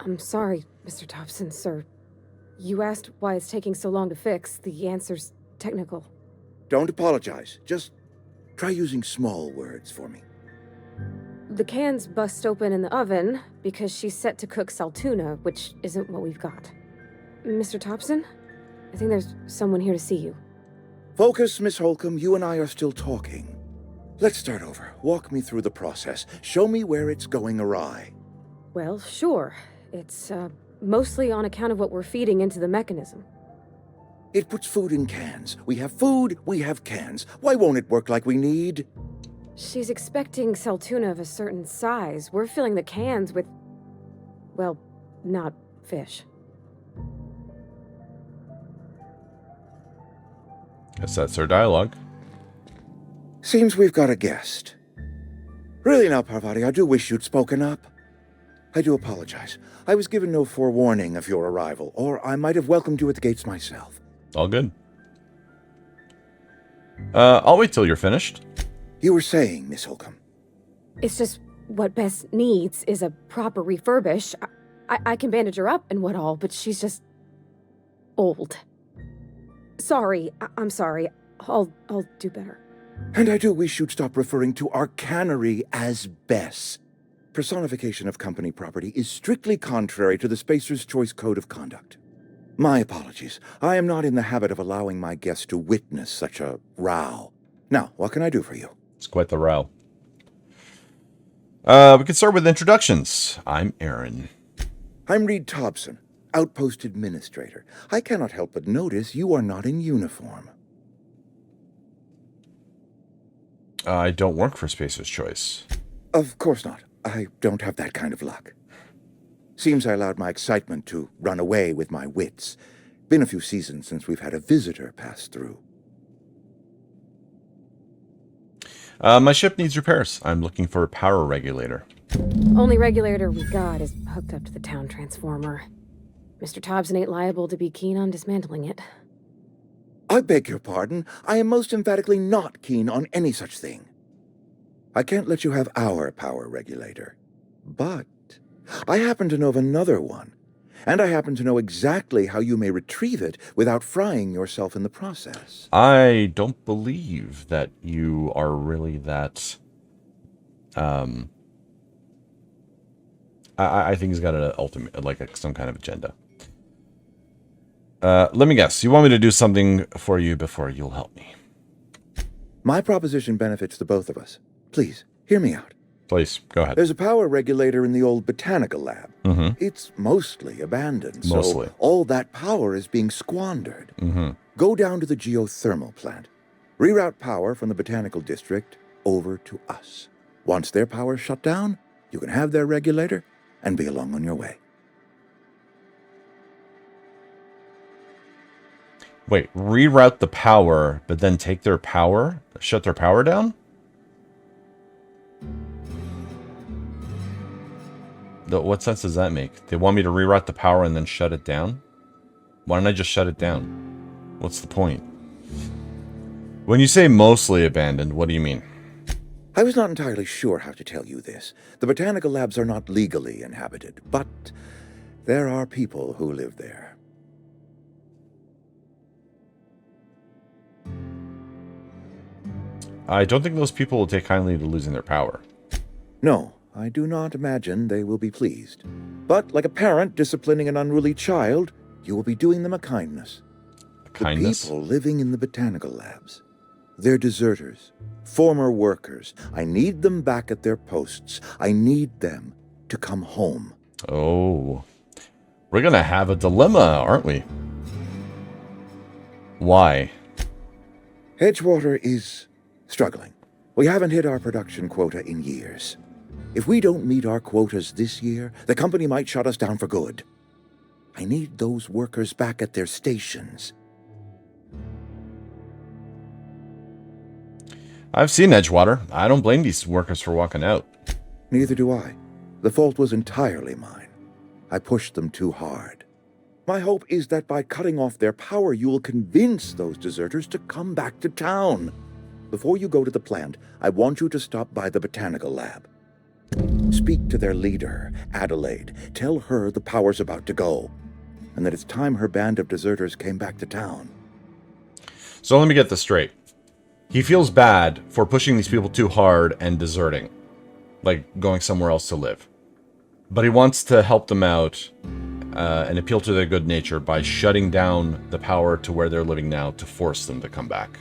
I'm sorry, Mr. Thompson, sir. You asked why it's taking so long to fix. The answer's technical. Don't apologize. Just try using small words for me. The cans bust open in the oven because she's set to cook saltuna, which isn't what we've got. Mr. Thompson? I think there's someone here to see you. Focus, Miss Holcomb. You and I are still talking. Let's start over. Walk me through the process. Show me where it's going awry. Well, sure. It's, mostly on account of what we're feeding into the mechanism. It puts food in cans. We have food, we have cans. Why won't it work like we need? She's expecting saltuna of a certain size. We're filling the cans with, well, not fish. Guess that's our dialogue. Seems we've got a guest. Really now, Parvati, I do wish you'd spoken up. I do apologize. I was given no forewarning of your arrival, or I might have welcomed you at the gates myself. All good. I'll wait till you're finished. You were saying, Miss Holcomb. It's just what Bess needs is a proper refurbish. I can bandage her up and what all, but she's just old. Sorry, I'm sorry. I'll do better. And I do wish you'd stop referring to our cannery as Bess. Personification of company property is strictly contrary to the Spacer's Choice Code of Conduct. My apologies. I am not in the habit of allowing my guests to witness such a row. Now, what can I do for you? It's quite the row. We can start with introductions. I'm Aaron. I'm Reed Thompson, Outpost Administrator. I cannot help but notice you are not in uniform. I don't work for Spacer's Choice. Of course not. I don't have that kind of luck. Seems I allowed my excitement to run away with my wits. Been a few seasons since we've had a visitor pass through. My ship needs repairs. I'm looking for a power regulator. Only regulator we got is hooked up to the town transformer. Mr. Thompson ain't liable to be keen on dismantling it. I beg your pardon. I am most emphatically not keen on any such thing. I can't let you have our power regulator. But I happen to know of another one. And I happen to know exactly how you may retrieve it without frying yourself in the process. I don't believe that you are really that... I think he's got an ultimate, like some kind of agenda. Let me guess. You want me to do something for you before you'll help me? My proposition benefits the both of us. Please, hear me out. Please, go ahead. There's a power regulator in the old botanical lab. Mm-hmm. It's mostly abandoned, Mostly. so all that power is being squandered. Mm-hmm. Go down to the geothermal plant. Reroute power from the botanical district over to us. Once their power's shut down, you can have their regulator and be along on your way. Wait, reroute the power, but then take their power? Shut their power down? What sense does that make? They want me to reroute the power and then shut it down? Why don't I just shut it down? What's the point? When you say mostly abandoned, what do you mean? I was not entirely sure how to tell you this. The botanical labs are not legally inhabited, but there are people who live there. I don't think those people will take kindly to losing their power. No, I do not imagine they will be pleased. But like a parent disciplining an unruly child, you will be doing them a kindness. Kindness? The people living in the botanical labs. They're deserters, former workers. I need them back at their posts. I need them to come home. Oh. We're gonna have a dilemma, aren't we? Why? Edgewater is struggling. We haven't hit our production quota in years. If we don't meet our quotas this year, the company might shut us down for good. I need those workers back at their stations. I've seen Edgewater. I don't blame these workers for walking out. Neither do I. The fault was entirely mine. I pushed them too hard. My hope is that by cutting off their power, you will convince those deserters to come back to town. Before you go to the plant, I want you to stop by the botanical lab. Speak to their leader, Adelaide. Tell her the power's about to go, and that it's time her band of deserters came back to town. So let me get this straight. He feels bad for pushing these people too hard and deserting. Like going somewhere else to live. But he wants to help them out and appeal to their good nature by shutting down the power to where they're living now to force them to come back.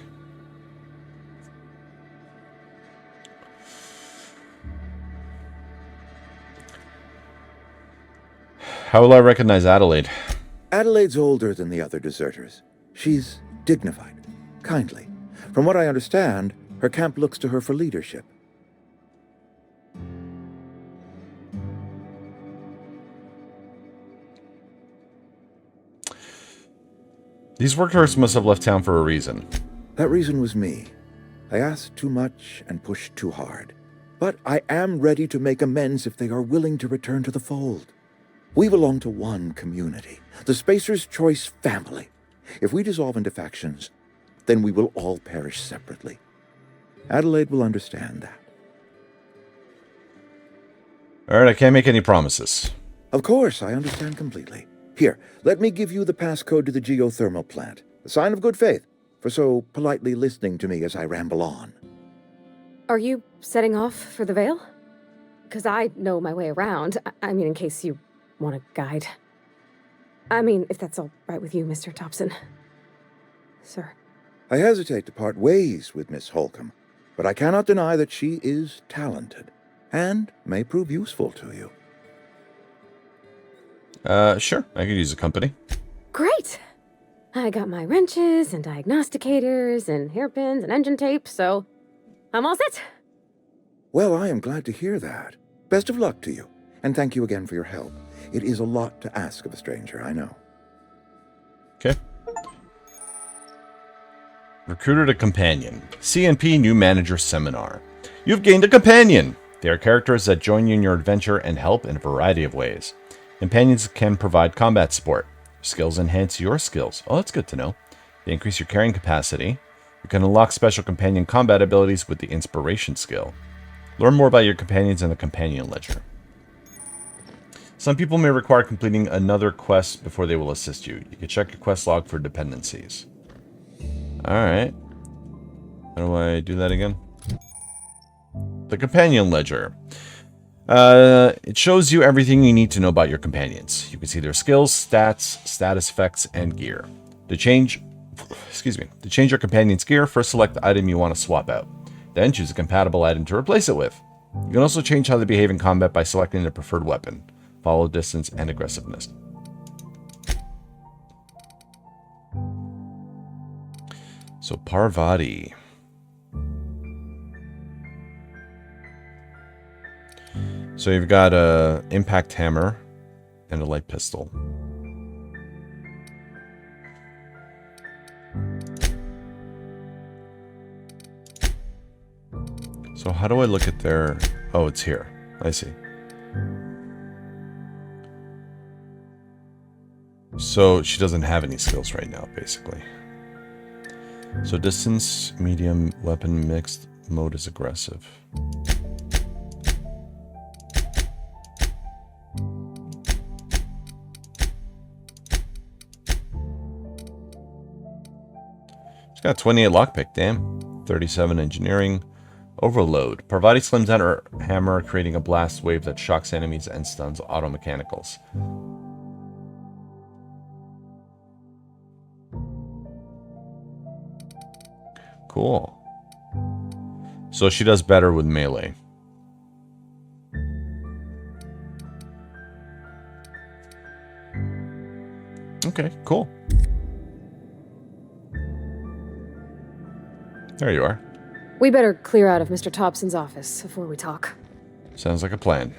How will I recognize Adelaide? Adelaide's older than the other deserters. She's dignified, kindly. From what I understand, her camp looks to her for leadership. These workers must have left town for a reason. That reason was me. I asked too much and pushed too hard. But I am ready to make amends if they are willing to return to the fold. We belong to one community, the Spacer's Choice family. If we dissolve into factions, then we will all perish separately. Adelaide will understand that. Alright, I can't make any promises. Of course, I understand completely. Here, let me give you the passcode to the geothermal plant. A sign of good faith, for so politely listening to me as I ramble on. Are you setting off for the Vale? Because I know my way around. I mean, in case you want a guide. I mean, if that's all right with you, Mr. Thompson. Sir. I hesitate to part ways with Miss Holcomb, but I cannot deny that she is talented, and may prove useful to you. Sure. I could use a company. Great! I got my wrenches and diagnosticators and hairpins and engine tape, so I'm all set. Well, I am glad to hear that. Best of luck to you, and thank you again for your help. It is a lot to ask of a stranger, I know. Okay. Recruited a companion. CNP New Manager Seminar. You've gained a companion! They are characters that join you in your adventure and help in a variety of ways. Companions can provide combat support. Skills enhance your skills. Oh, that's good to know. They increase your carrying capacity. You can unlock special companion combat abilities with the Inspiration skill. Learn more about your companions in the Companion Ledger. Some people may require completing another quest before they will assist you. You can check your quest log for dependencies. Alright. How do I do that again? The Companion Ledger. It shows you everything you need to know about your companions. You can see their skills, stats, status effects, and gear. To change excuse me. To change your companion's gear, first select the item you want to swap out. Then choose a compatible item to replace it with. You can also change how they behave in combat by selecting their preferred weapon. Follow distance and aggressiveness. So Parvati. So you've got a impact hammer and a light pistol. So how do I look at their... Oh, it's here. I see. So she doesn't have any skills right now, basically. So distance, medium, weapon, mixed, mode is aggressive. She's got 28 lockpick, damn. 37 engineering. Overload. Parvati slims out her hammer, creating a blast wave that shocks enemies and stuns automechanicals. Cool. So she does better with melee. Okay, cool. There you are. We better clear out of Mr. Thompson's office before we talk. Sounds like a plan.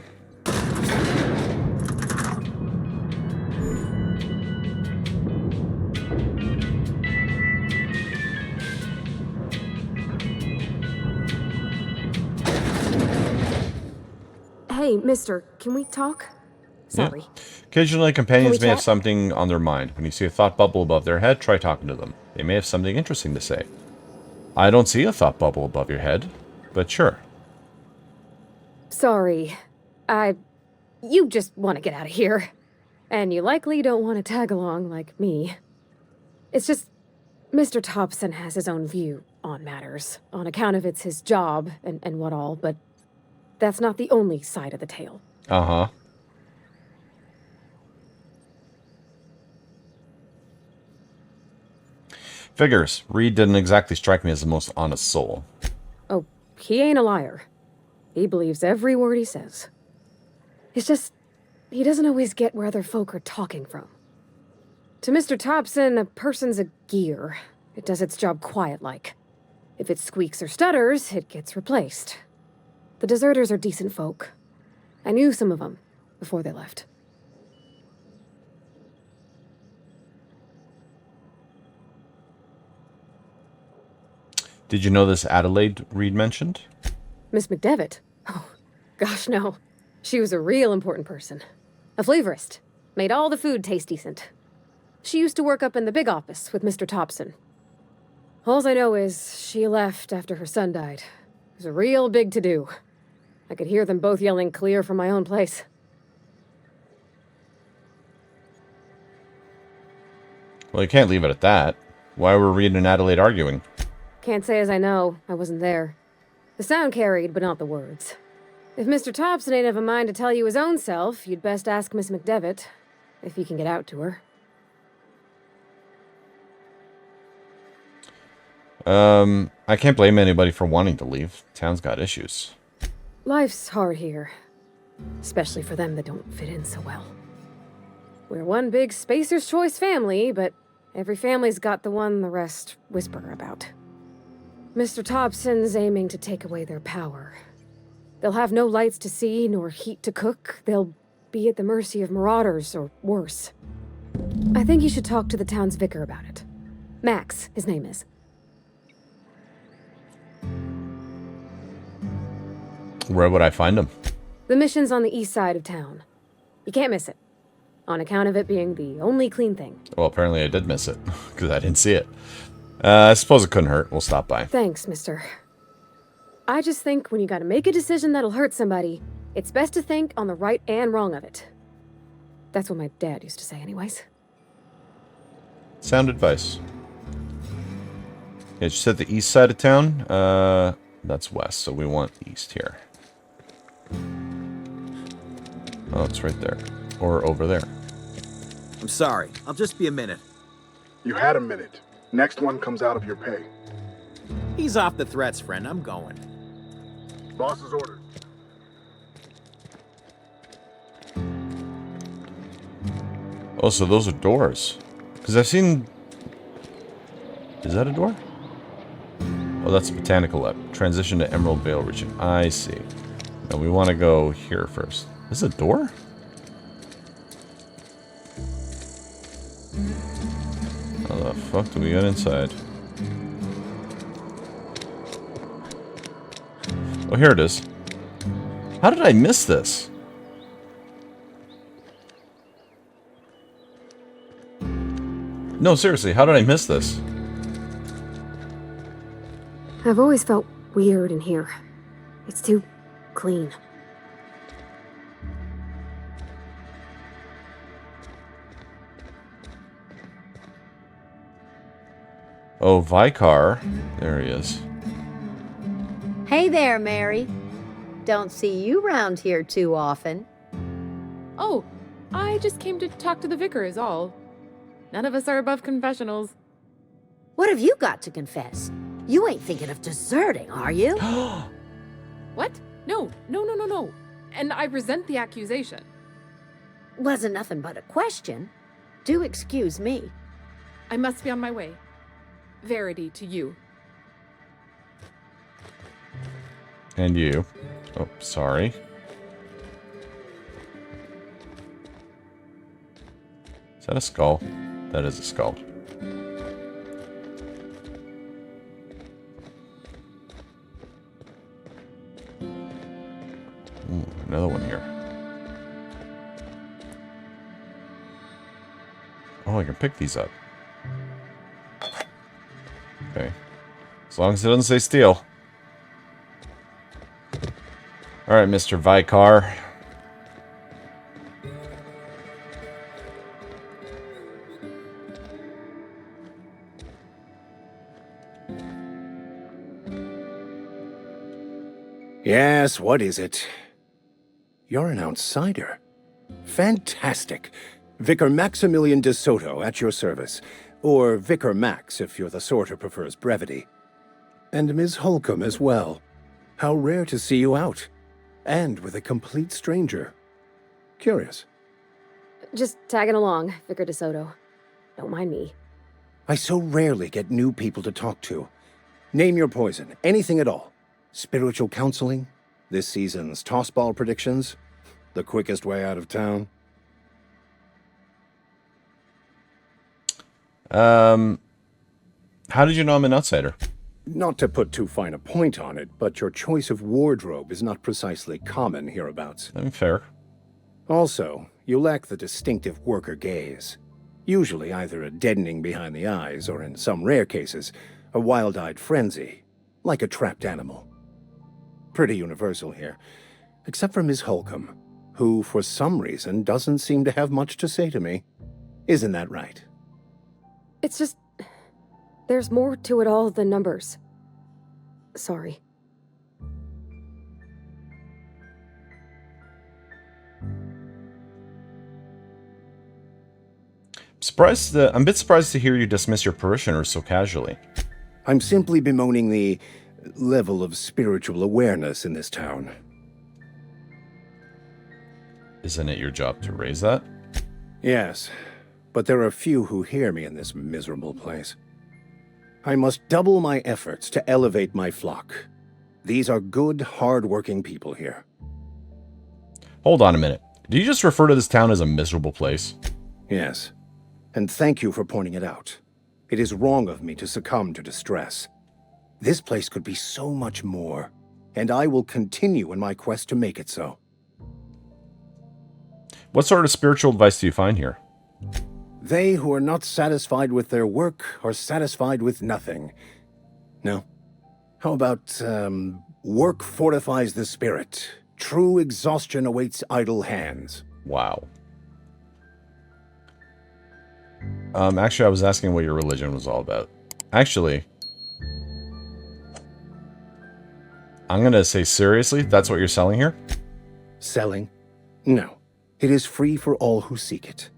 Hey, mister, can we talk? Sorry. Yeah. Occasionally, companions may have chat? something on their mind. When you see a thought bubble above their head, try talking to them. They may have something interesting to say. I don't see a thought bubble above your head, but sure. Sorry. You just want to get out of here. And you likely don't want to tag along like me. It's just, Mr. Thompson has his own view on matters, on account of it's his job and what all, but that's not the only side of the tale. Uh-huh. Figures. Reed didn't exactly strike me as the most honest soul. Oh, he ain't a liar. He believes every word he says. It's just, he doesn't always get where other folk are talking from. To Mr. Thompson, a person's a gear. It does its job quiet-like. If it squeaks or stutters, it gets replaced. The deserters are decent folk. I knew some of them before they left. Did you know this Adelaide Reed mentioned? Miss McDevitt? Oh, gosh, no. She was a real important person. A flavorist. Made all the food taste decent. She used to work up in the big office with Mr. Thompson. Alls I know is she left after her son died. It was a real big to-do. I could hear them both yelling clear from my own place. Well, you can't leave it at that. Why were Reed and Adelaide arguing? Can't say as I know. I wasn't there. The sound carried, but not the words. If Mr. Thompson ain't of a mind to tell you his own self, you'd best ask Miss McDevitt, if he can get out to her. I can't blame anybody for wanting to leave. Town's got issues. Life's hard here. Especially for them that don't fit in so well. We're one big Spacer's Choice family, but every family's got the one the rest whisper about. Mr. Thompson's aiming to take away their power. They'll have no lights to see, nor heat to cook. They'll be at the mercy of marauders, or worse. I think you should talk to the town's vicar about it. Max, his name is. Where would I find him? The mission's on the east side of town. You can't miss it. On account of it being the only clean thing. Well, apparently I did miss it, because I didn't see it. I suppose it couldn't hurt. We'll stop by. Thanks, mister. I just think when you gotta make a decision that'll hurt somebody, it's best to think on the right and wrong of it. That's what my dad used to say anyways. Sound advice. Yeah, she said the east side of town. That's west, so we want east here. Oh, it's right there. Or over there. I'm sorry. I'll just be a minute. You had a minute. Next one comes out of your pay. Ease off the threats, friend. I'm going. Boss's orders. Oh, so those are doors. Because I've seen... Is that a door? Oh, that's a botanical lab. Transition to Emerald Vale region. I see. Now we want to go here first. Is this a door? How the fuck do we get inside? Oh, here it is. How did I miss this? No, seriously, how did I miss this? I've always felt weird in here. It's too clean. Oh, Vicar. There he is. Hey there, Mary. Don't see you round here too often. Oh, I just came to talk to the vicar is all. None of us are above confessionals. What have you got to confess? You ain't thinking of deserting, are you? What? No. And I resent the accusation. Wasn't nothing but a question. Do excuse me. I must be on my way. Verity to you. And you. Oh, sorry. Is that a skull? That is a skull. Ooh, another one here. Oh, I can pick these up. Okay. As long as it doesn't say steal. Alright, Mr. Vicar. Yes, what is it? You're an outsider. Fantastic. Vicar Maximilian de Soto at your service. Or Vicar Max, if you're the sort who prefers brevity. And Ms. Holcomb as well. How rare to see you out. And with a complete stranger. Curious. Just tagging along, Vicar DeSoto. Don't mind me. I so rarely get new people to talk to. Name your poison, anything at all. Spiritual counseling, this season's tossball predictions, the quickest way out of town. How did you know I'm an outsider? Not to put too fine a point on it, but your choice of wardrobe is not precisely common hereabouts. Fair. Also, you lack the distinctive worker gaze. Usually either a deadening behind the eyes, or in some rare cases, a wild-eyed frenzy, like a trapped animal. Pretty universal here, except for Miss Holcomb, who, for some reason, doesn't seem to have much to say to me. Isn't that right? It's just... there's more to it all than numbers. Sorry. I'm a bit surprised to hear you dismiss your parishioners so casually. I'm simply bemoaning the level of spiritual awareness in this town. Isn't it your job to raise that? Yes, but there are few who hear me in this miserable place. I must double my efforts to elevate my flock. These are good, hard-working people here. Hold on a minute. Did you just refer to this town as a miserable place? Yes, and thank you for pointing it out. It is wrong of me to succumb to distress. This place could be so much more, and I will continue in my quest to make it so. What sort of spiritual advice do you find here? They who are not satisfied with their work are satisfied with nothing. No. How about, work fortifies the spirit. True exhaustion awaits idle hands. Wow. Actually, I was asking what your religion was all about. Actually, I'm gonna say seriously, that's what you're selling here? Selling? No. It is free for all who seek it.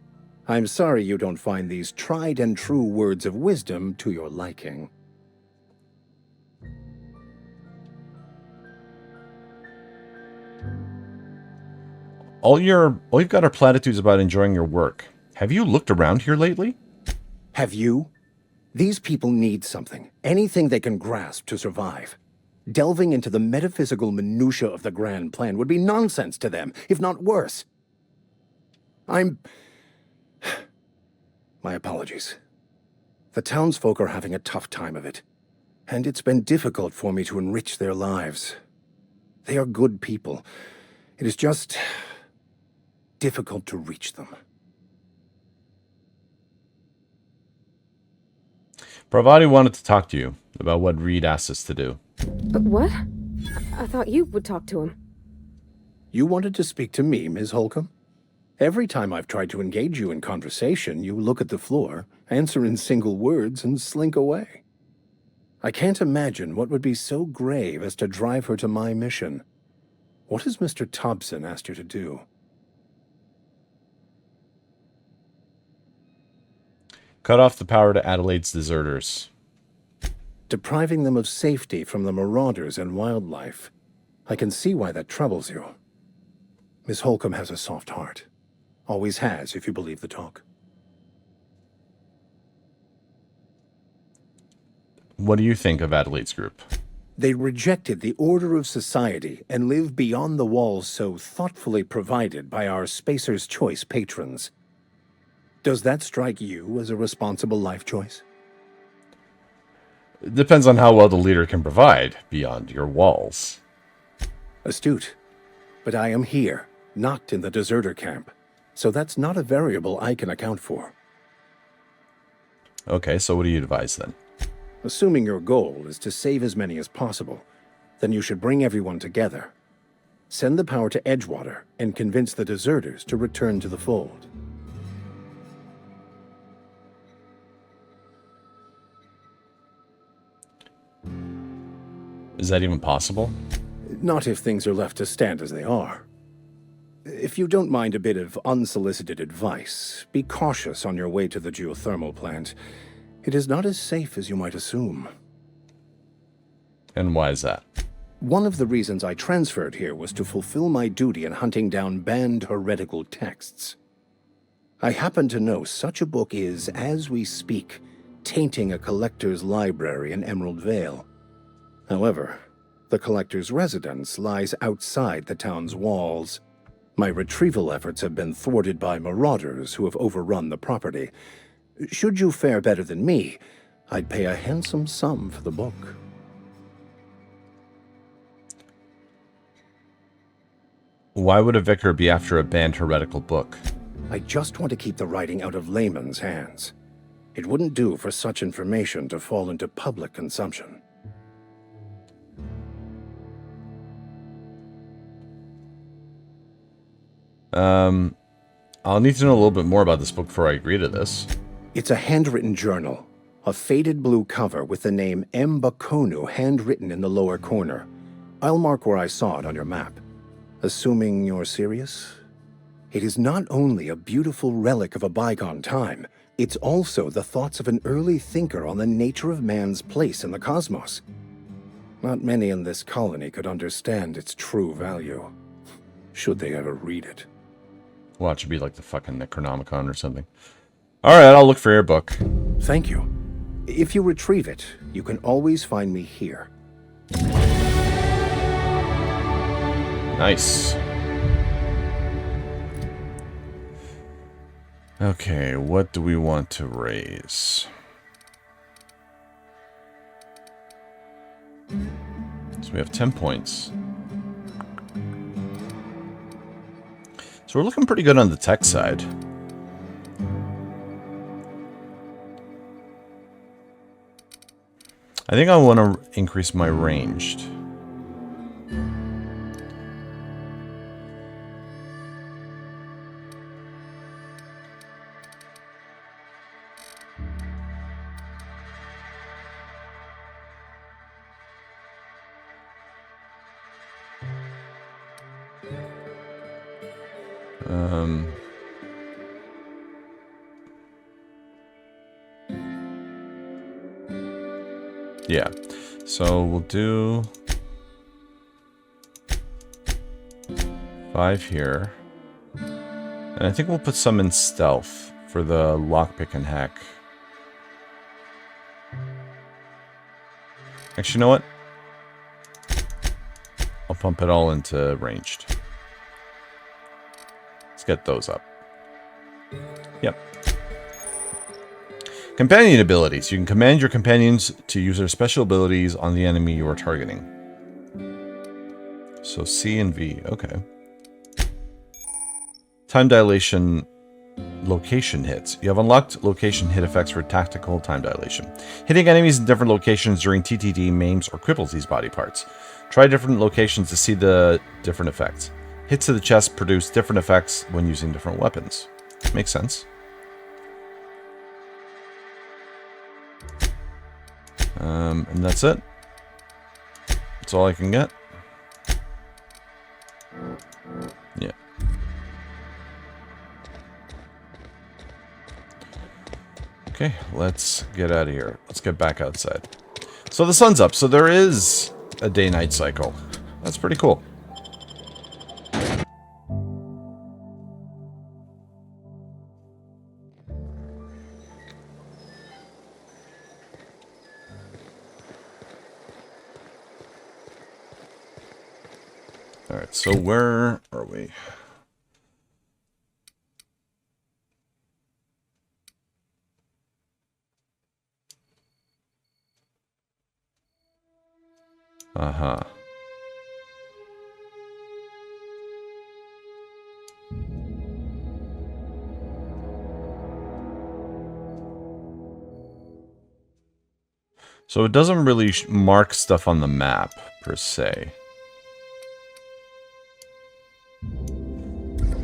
I'm sorry you don't find these tried and true words of wisdom to your liking. All you've got are platitudes about enjoying your work. Have you looked around here lately? Have you? These people need something, anything they can grasp to survive. Delving into the metaphysical minutiae of the grand plan would be nonsense to them, if not worse. My apologies. The townsfolk are having a tough time of it, and it's been difficult for me to enrich their lives. They are good people. It is just difficult to reach them. Pravati wanted to talk to you about what Reed asked us to do. What? I thought you would talk to him. You wanted to speak to me, Ms. Holcomb? Every time I've tried to engage you in conversation, you look at the floor, answer in single words, and slink away. I can't imagine what would be so grave as to drive her to my mission. What has Mr. Thompson asked you to do? Cut off the power to Adelaide's deserters. Depriving them of safety from the marauders and wildlife. I can see why that troubles you. Miss Holcomb has a soft heart. Always has, if you believe the talk. What do you think of Adelaide's group? They rejected the order of society and live beyond the walls so thoughtfully provided by our Spacer's Choice patrons. Does that strike you as a responsible life choice? It depends on how well the leader can provide beyond your walls. Astute. But I am here, not in the deserter camp. So that's not a variable I can account for. Okay, so what do you advise then? Assuming your goal is to save as many as possible, then you should bring everyone together. Send the power to Edgewater and convince the deserters to return to the fold. Is that even possible? Not if things are left to stand as they are. If you don't mind a bit of unsolicited advice, be cautious on your way to the geothermal plant. It is not as safe as you might assume. And why is that? One of the reasons I transferred here was to fulfill my duty in hunting down banned heretical texts. I happen to know such a book is, as we speak, tainting a collector's library in Emerald Vale. However, the collector's residence lies outside the town's walls. My retrieval efforts have been thwarted by marauders who have overrun the property. Should you fare better than me, I'd pay a handsome sum for the book. Why would a vicar be after a banned heretical book? I just want to keep the writing out of layman's hands. It wouldn't do for such information to fall into public consumption. I'll need to know a little bit more about this book before I agree to this. It's a handwritten journal, a faded blue cover with the name M. Bakonu handwritten in the lower corner. I'll mark where I saw it on your map. Assuming you're serious? It is not only a beautiful relic of a bygone time, it's also the thoughts of an early thinker on the nature of man's place in the cosmos. Not many in this colony could understand its true value, should they ever read it. Well, it should be like the fucking Necronomicon or something. Alright, I'll look for your book. Thank you. If you retrieve it, you can always find me here. Nice. Okay, what do we want to raise? So we have 10 points. So we're looking pretty good on the tech side. I think I want to increase my ranged. Yeah. So we'll do 5 here. And I think we'll put some in stealth for the lockpick and hack. Actually, you know what? I'll pump it all into ranged. Let's get those up. Yep. Companion abilities. You can command your companions to use their special abilities on the enemy you are targeting. So C and V. Okay. Time dilation location hits. You have unlocked location hit effects for tactical time dilation. Hitting enemies in different locations during TTD maims or cripples these body parts. Try different locations to see the different effects. Hits to the chest produce different effects when using different weapons. Makes sense. And that's it. That's all I can get. Yeah. Okay, let's get out of here. Let's get back outside. So the sun's up, so there is a day-night cycle. That's pretty cool. Alright, so where are we? Uh-huh. So it doesn't really mark stuff on the map, per se.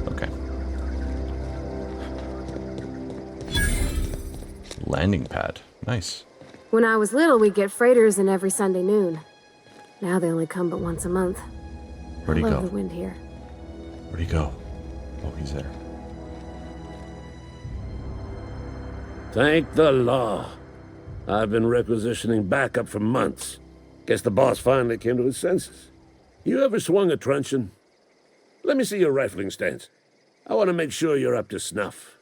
Okay. Landing pad. Nice. When I was little, we'd get freighters in every Sunday noon. Now they only come but once a month. Where'd he I go? love the wind here. Where'd he go? Oh, he's there. Thank the law. I've been requisitioning backup for months. Guess the boss finally came to his senses. You ever swung a truncheon? Let me see your rifling stance. I want to make sure you're up to snuff.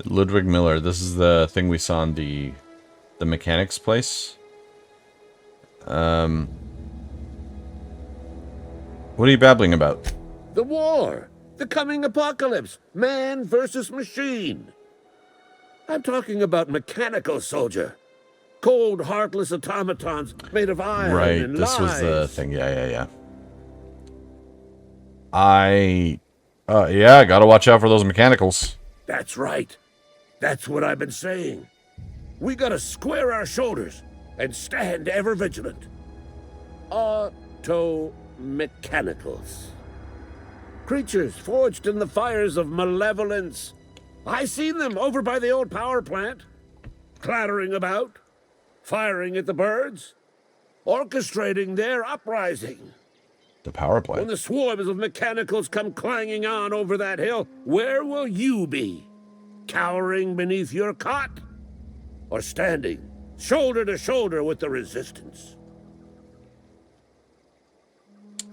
Ludwig Miller. This is the thing we saw in the mechanic's place. What are you babbling about? The war! The coming apocalypse! Man versus machine! I'm talking about mechanical soldier. Cold, heartless automatons made of iron Right, and this lies. was the thing. Yeah. I gotta watch out for those mechanicals. That's right. That's what I've been saying. We gotta square our shoulders and stand ever vigilant. Auto-mechanicals. Creatures forged in the fires of malevolence. I seen them over by the old power plant, clattering about, firing at the birds, orchestrating their uprising. The power plant. When the swarms of mechanicals come clanging on over that hill, where will you be? Cowering beneath your cot? Or standing, shoulder to shoulder with the resistance?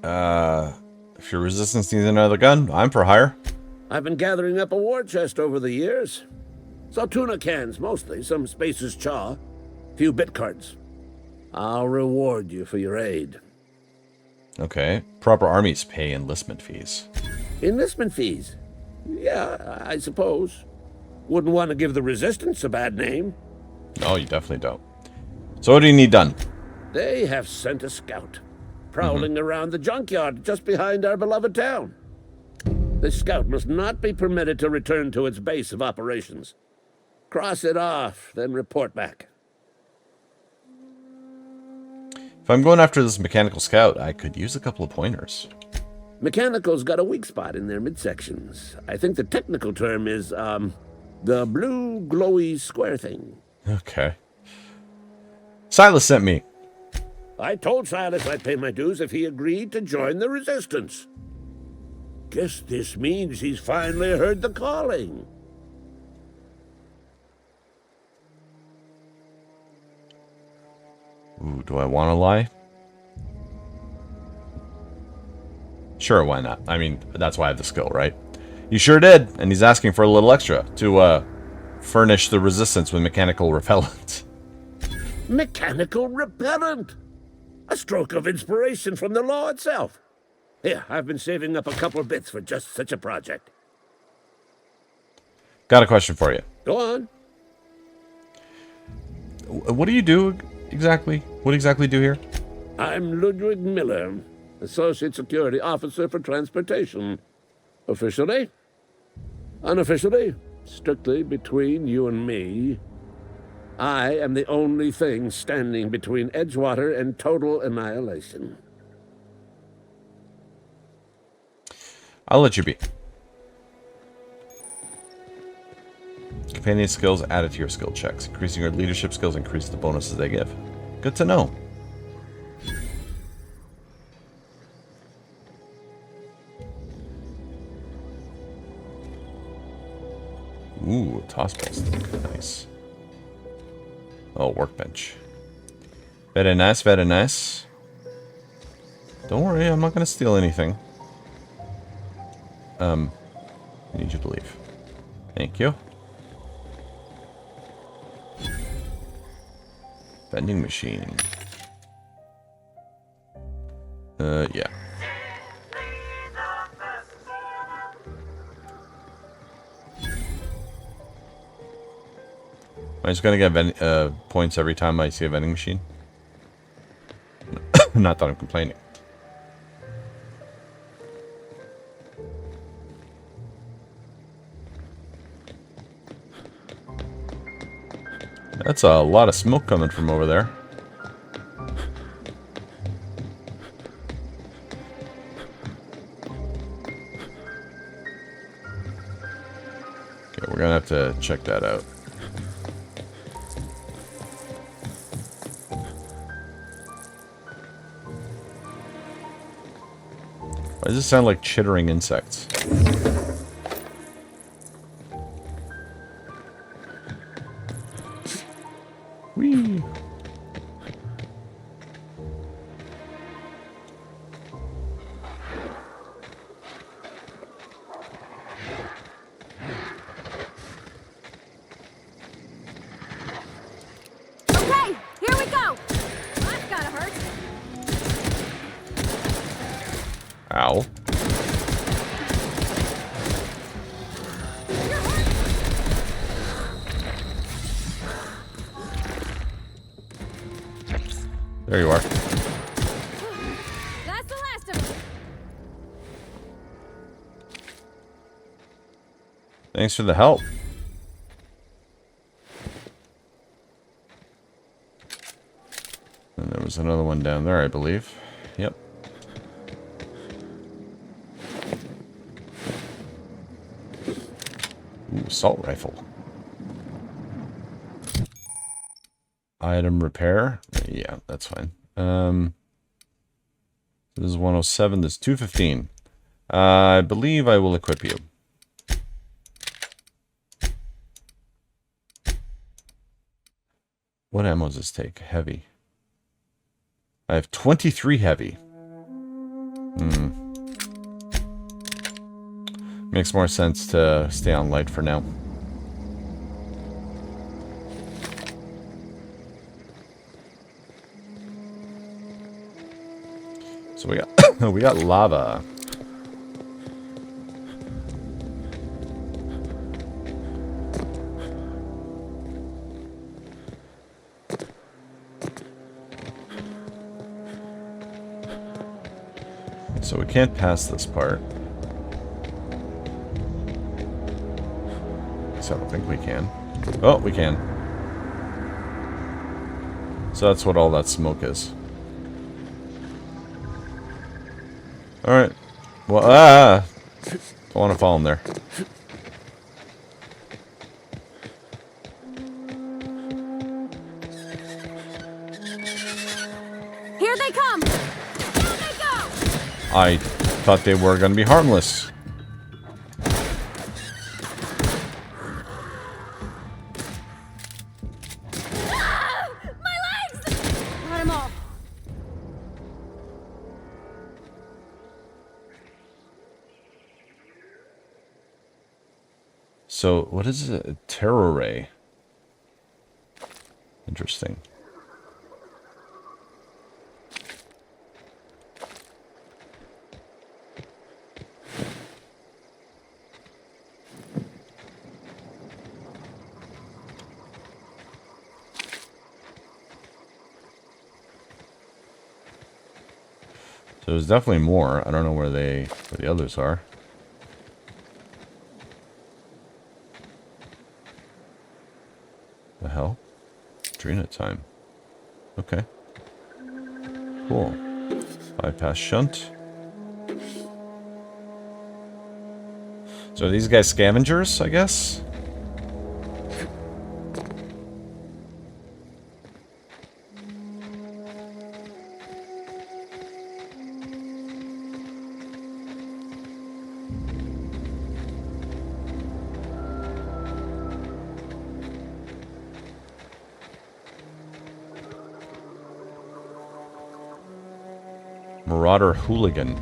If your resistance needs another gun, I'm for hire. I've been gathering up a war chest over the years. Saw tuna cans, mostly, some Spacer's chaw, few bit cards. I'll reward you for your aid. Okay. Proper armies pay enlistment fees. Enlistment fees? Yeah, I suppose. Wouldn't want to give the resistance a bad name. No, you definitely don't. So what do you need done? They have sent a scout, prowling around the junkyard just behind our beloved town. This scout must not be permitted to return to its base of operations. Cross it off, then report back. If I'm going after this mechanical scout, I could use a couple of pointers. Mechanical's got a weak spot in their midsections. I think the technical term is, the blue glowy square thing. Okay. Silas sent me. I told Silas I'd pay my dues if he agreed to join the resistance. Guess this means he's finally heard the calling. Ooh, do I want to lie? Sure, why not? I mean, that's why I have the skill, right? You sure did, and he's asking for a little extra to furnish the resistance with mechanical repellent. Mechanical repellent! A stroke of inspiration from the law itself. Here, I've been saving up a couple of bits for just such a project. Got a question for you. Go on. What do you do exactly? What exactly do here? I'm Ludwig Miller, Associate Security Officer for Transportation. Officially, unofficially, strictly between you and me, I am the only thing standing between Edgewater and total annihilation. I'll let you be. Companion skills added to your skill checks. Increasing your leadership skills increase the bonuses they give. Good to know. Ooh, toss ball stick. Nice. Oh, workbench. Very nice, very nice. Don't worry, I'm not going to steal anything. I need you to leave. Thank you. Vending machine. Yeah. Am I just gonna get points every time I see a vending machine? Not that I'm complaining. That's a lot of smoke coming from over there. Okay, we're gonna have to check that out. Why does it sound like chittering insects? Whee! Okay, here we go. That's gotta hurt. Ow. There you are. That's the last of it. Thanks for the help. And there was another one down there, I believe. Yep. Ooh, assault rifle. Item repair. Yeah, that's fine. This is 107. This is 215. I believe I will equip you. What ammo does this take? Heavy. I have 23 heavy. Makes more sense to stay on light for now. So we got we got lava. So we can't pass this part. So I don't think we can. Oh, we can. So that's what all that smoke is. Alright. Well, don't want to fall in there. Here they come. Here they go. I thought they were going to be harmless. Ah! My legs! Got him all. So, what is a terror ray? Interesting. So there's definitely more. I don't know where the others are. The hell? Drina time. Okay. Cool. Bypass shunt. So are these guys scavengers, I guess? Marauder hooligan.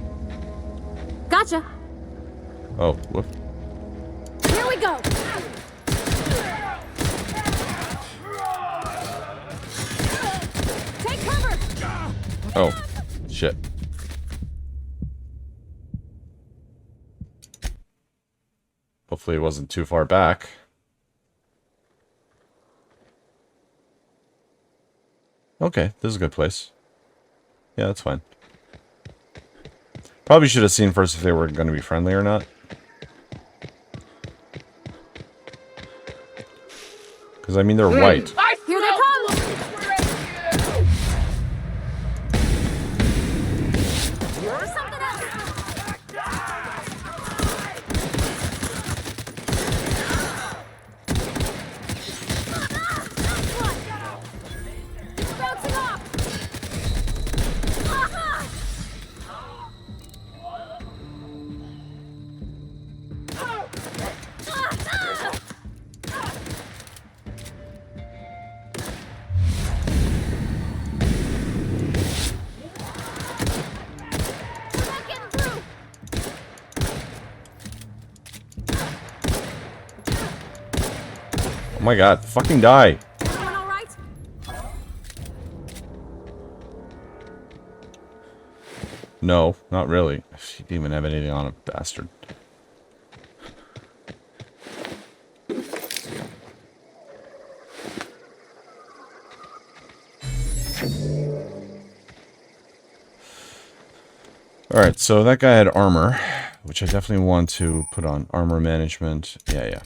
Gotcha. Oh, whoop. Here we go. Take cover. Oh, shit. Hopefully it wasn't too far back. Okay, this is a good place. Yeah, that's fine. Probably should have seen first if they were going to be friendly or not. Because, I mean, they're white. Here they come. Or something else. Bouncing off. Oh my god, fucking die. Everyone all right? No, not really. She didn't even have anything on it, bastard. Alright, so that guy had armor, which I definitely want to put on. Armor management. Yeah.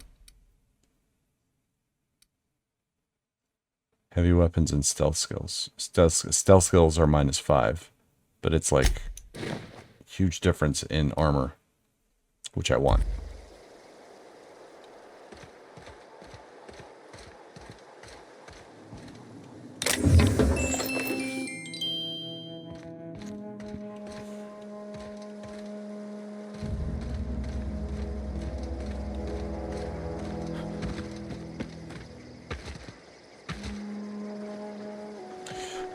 Heavy weapons and stealth skills. Stealth skills are -5, but it's like huge difference in armor, which I want.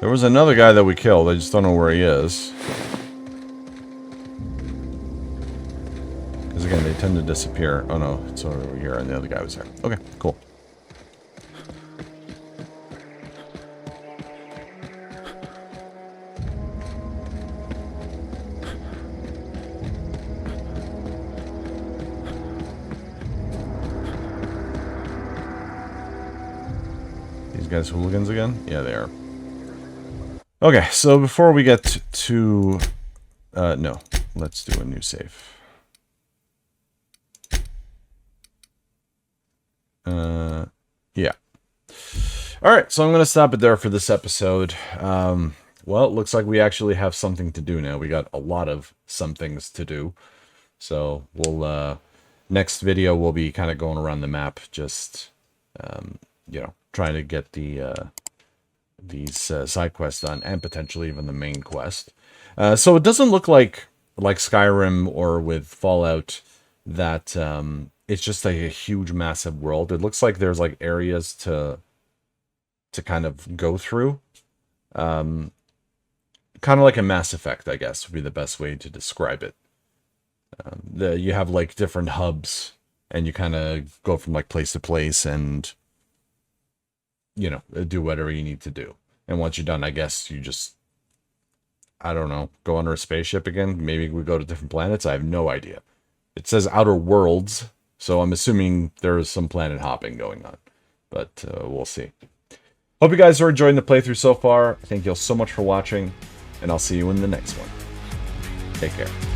There was another guy that we killed. I just don't know where he is. Because again, they tend to disappear. Oh no, it's over here and the other guy was there. Okay, cool. These guys hooligans again? Yeah, they are. Okay, so before we get to... no. Let's do a new save. Yeah. Alright, so I'm going to stop it there for this episode. Well, it looks like we actually have something to do now. We got a lot of some things to do. So, we'll... next video, we'll be kind of going around the map, just, you know, trying to get these side quests done, and potentially even the main quest. So it doesn't look like Skyrim or with Fallout that it's just a huge massive world. It looks like there's like areas to kind of go through. Kind of like a Mass Effect, I guess, would be the best way to describe it. You have like different hubs and you kind of go from like place to place and, you know, do whatever you need to do. And once you're done, I guess you just, I don't know, go under a spaceship again. Maybe we go to different planets. I have no idea. It says Outer Worlds, so I'm assuming there is some planet hopping going on. But we'll see. Hope you guys are enjoying the playthrough so far. Thank you all so much for watching, and I'll see you in the next one. Take care.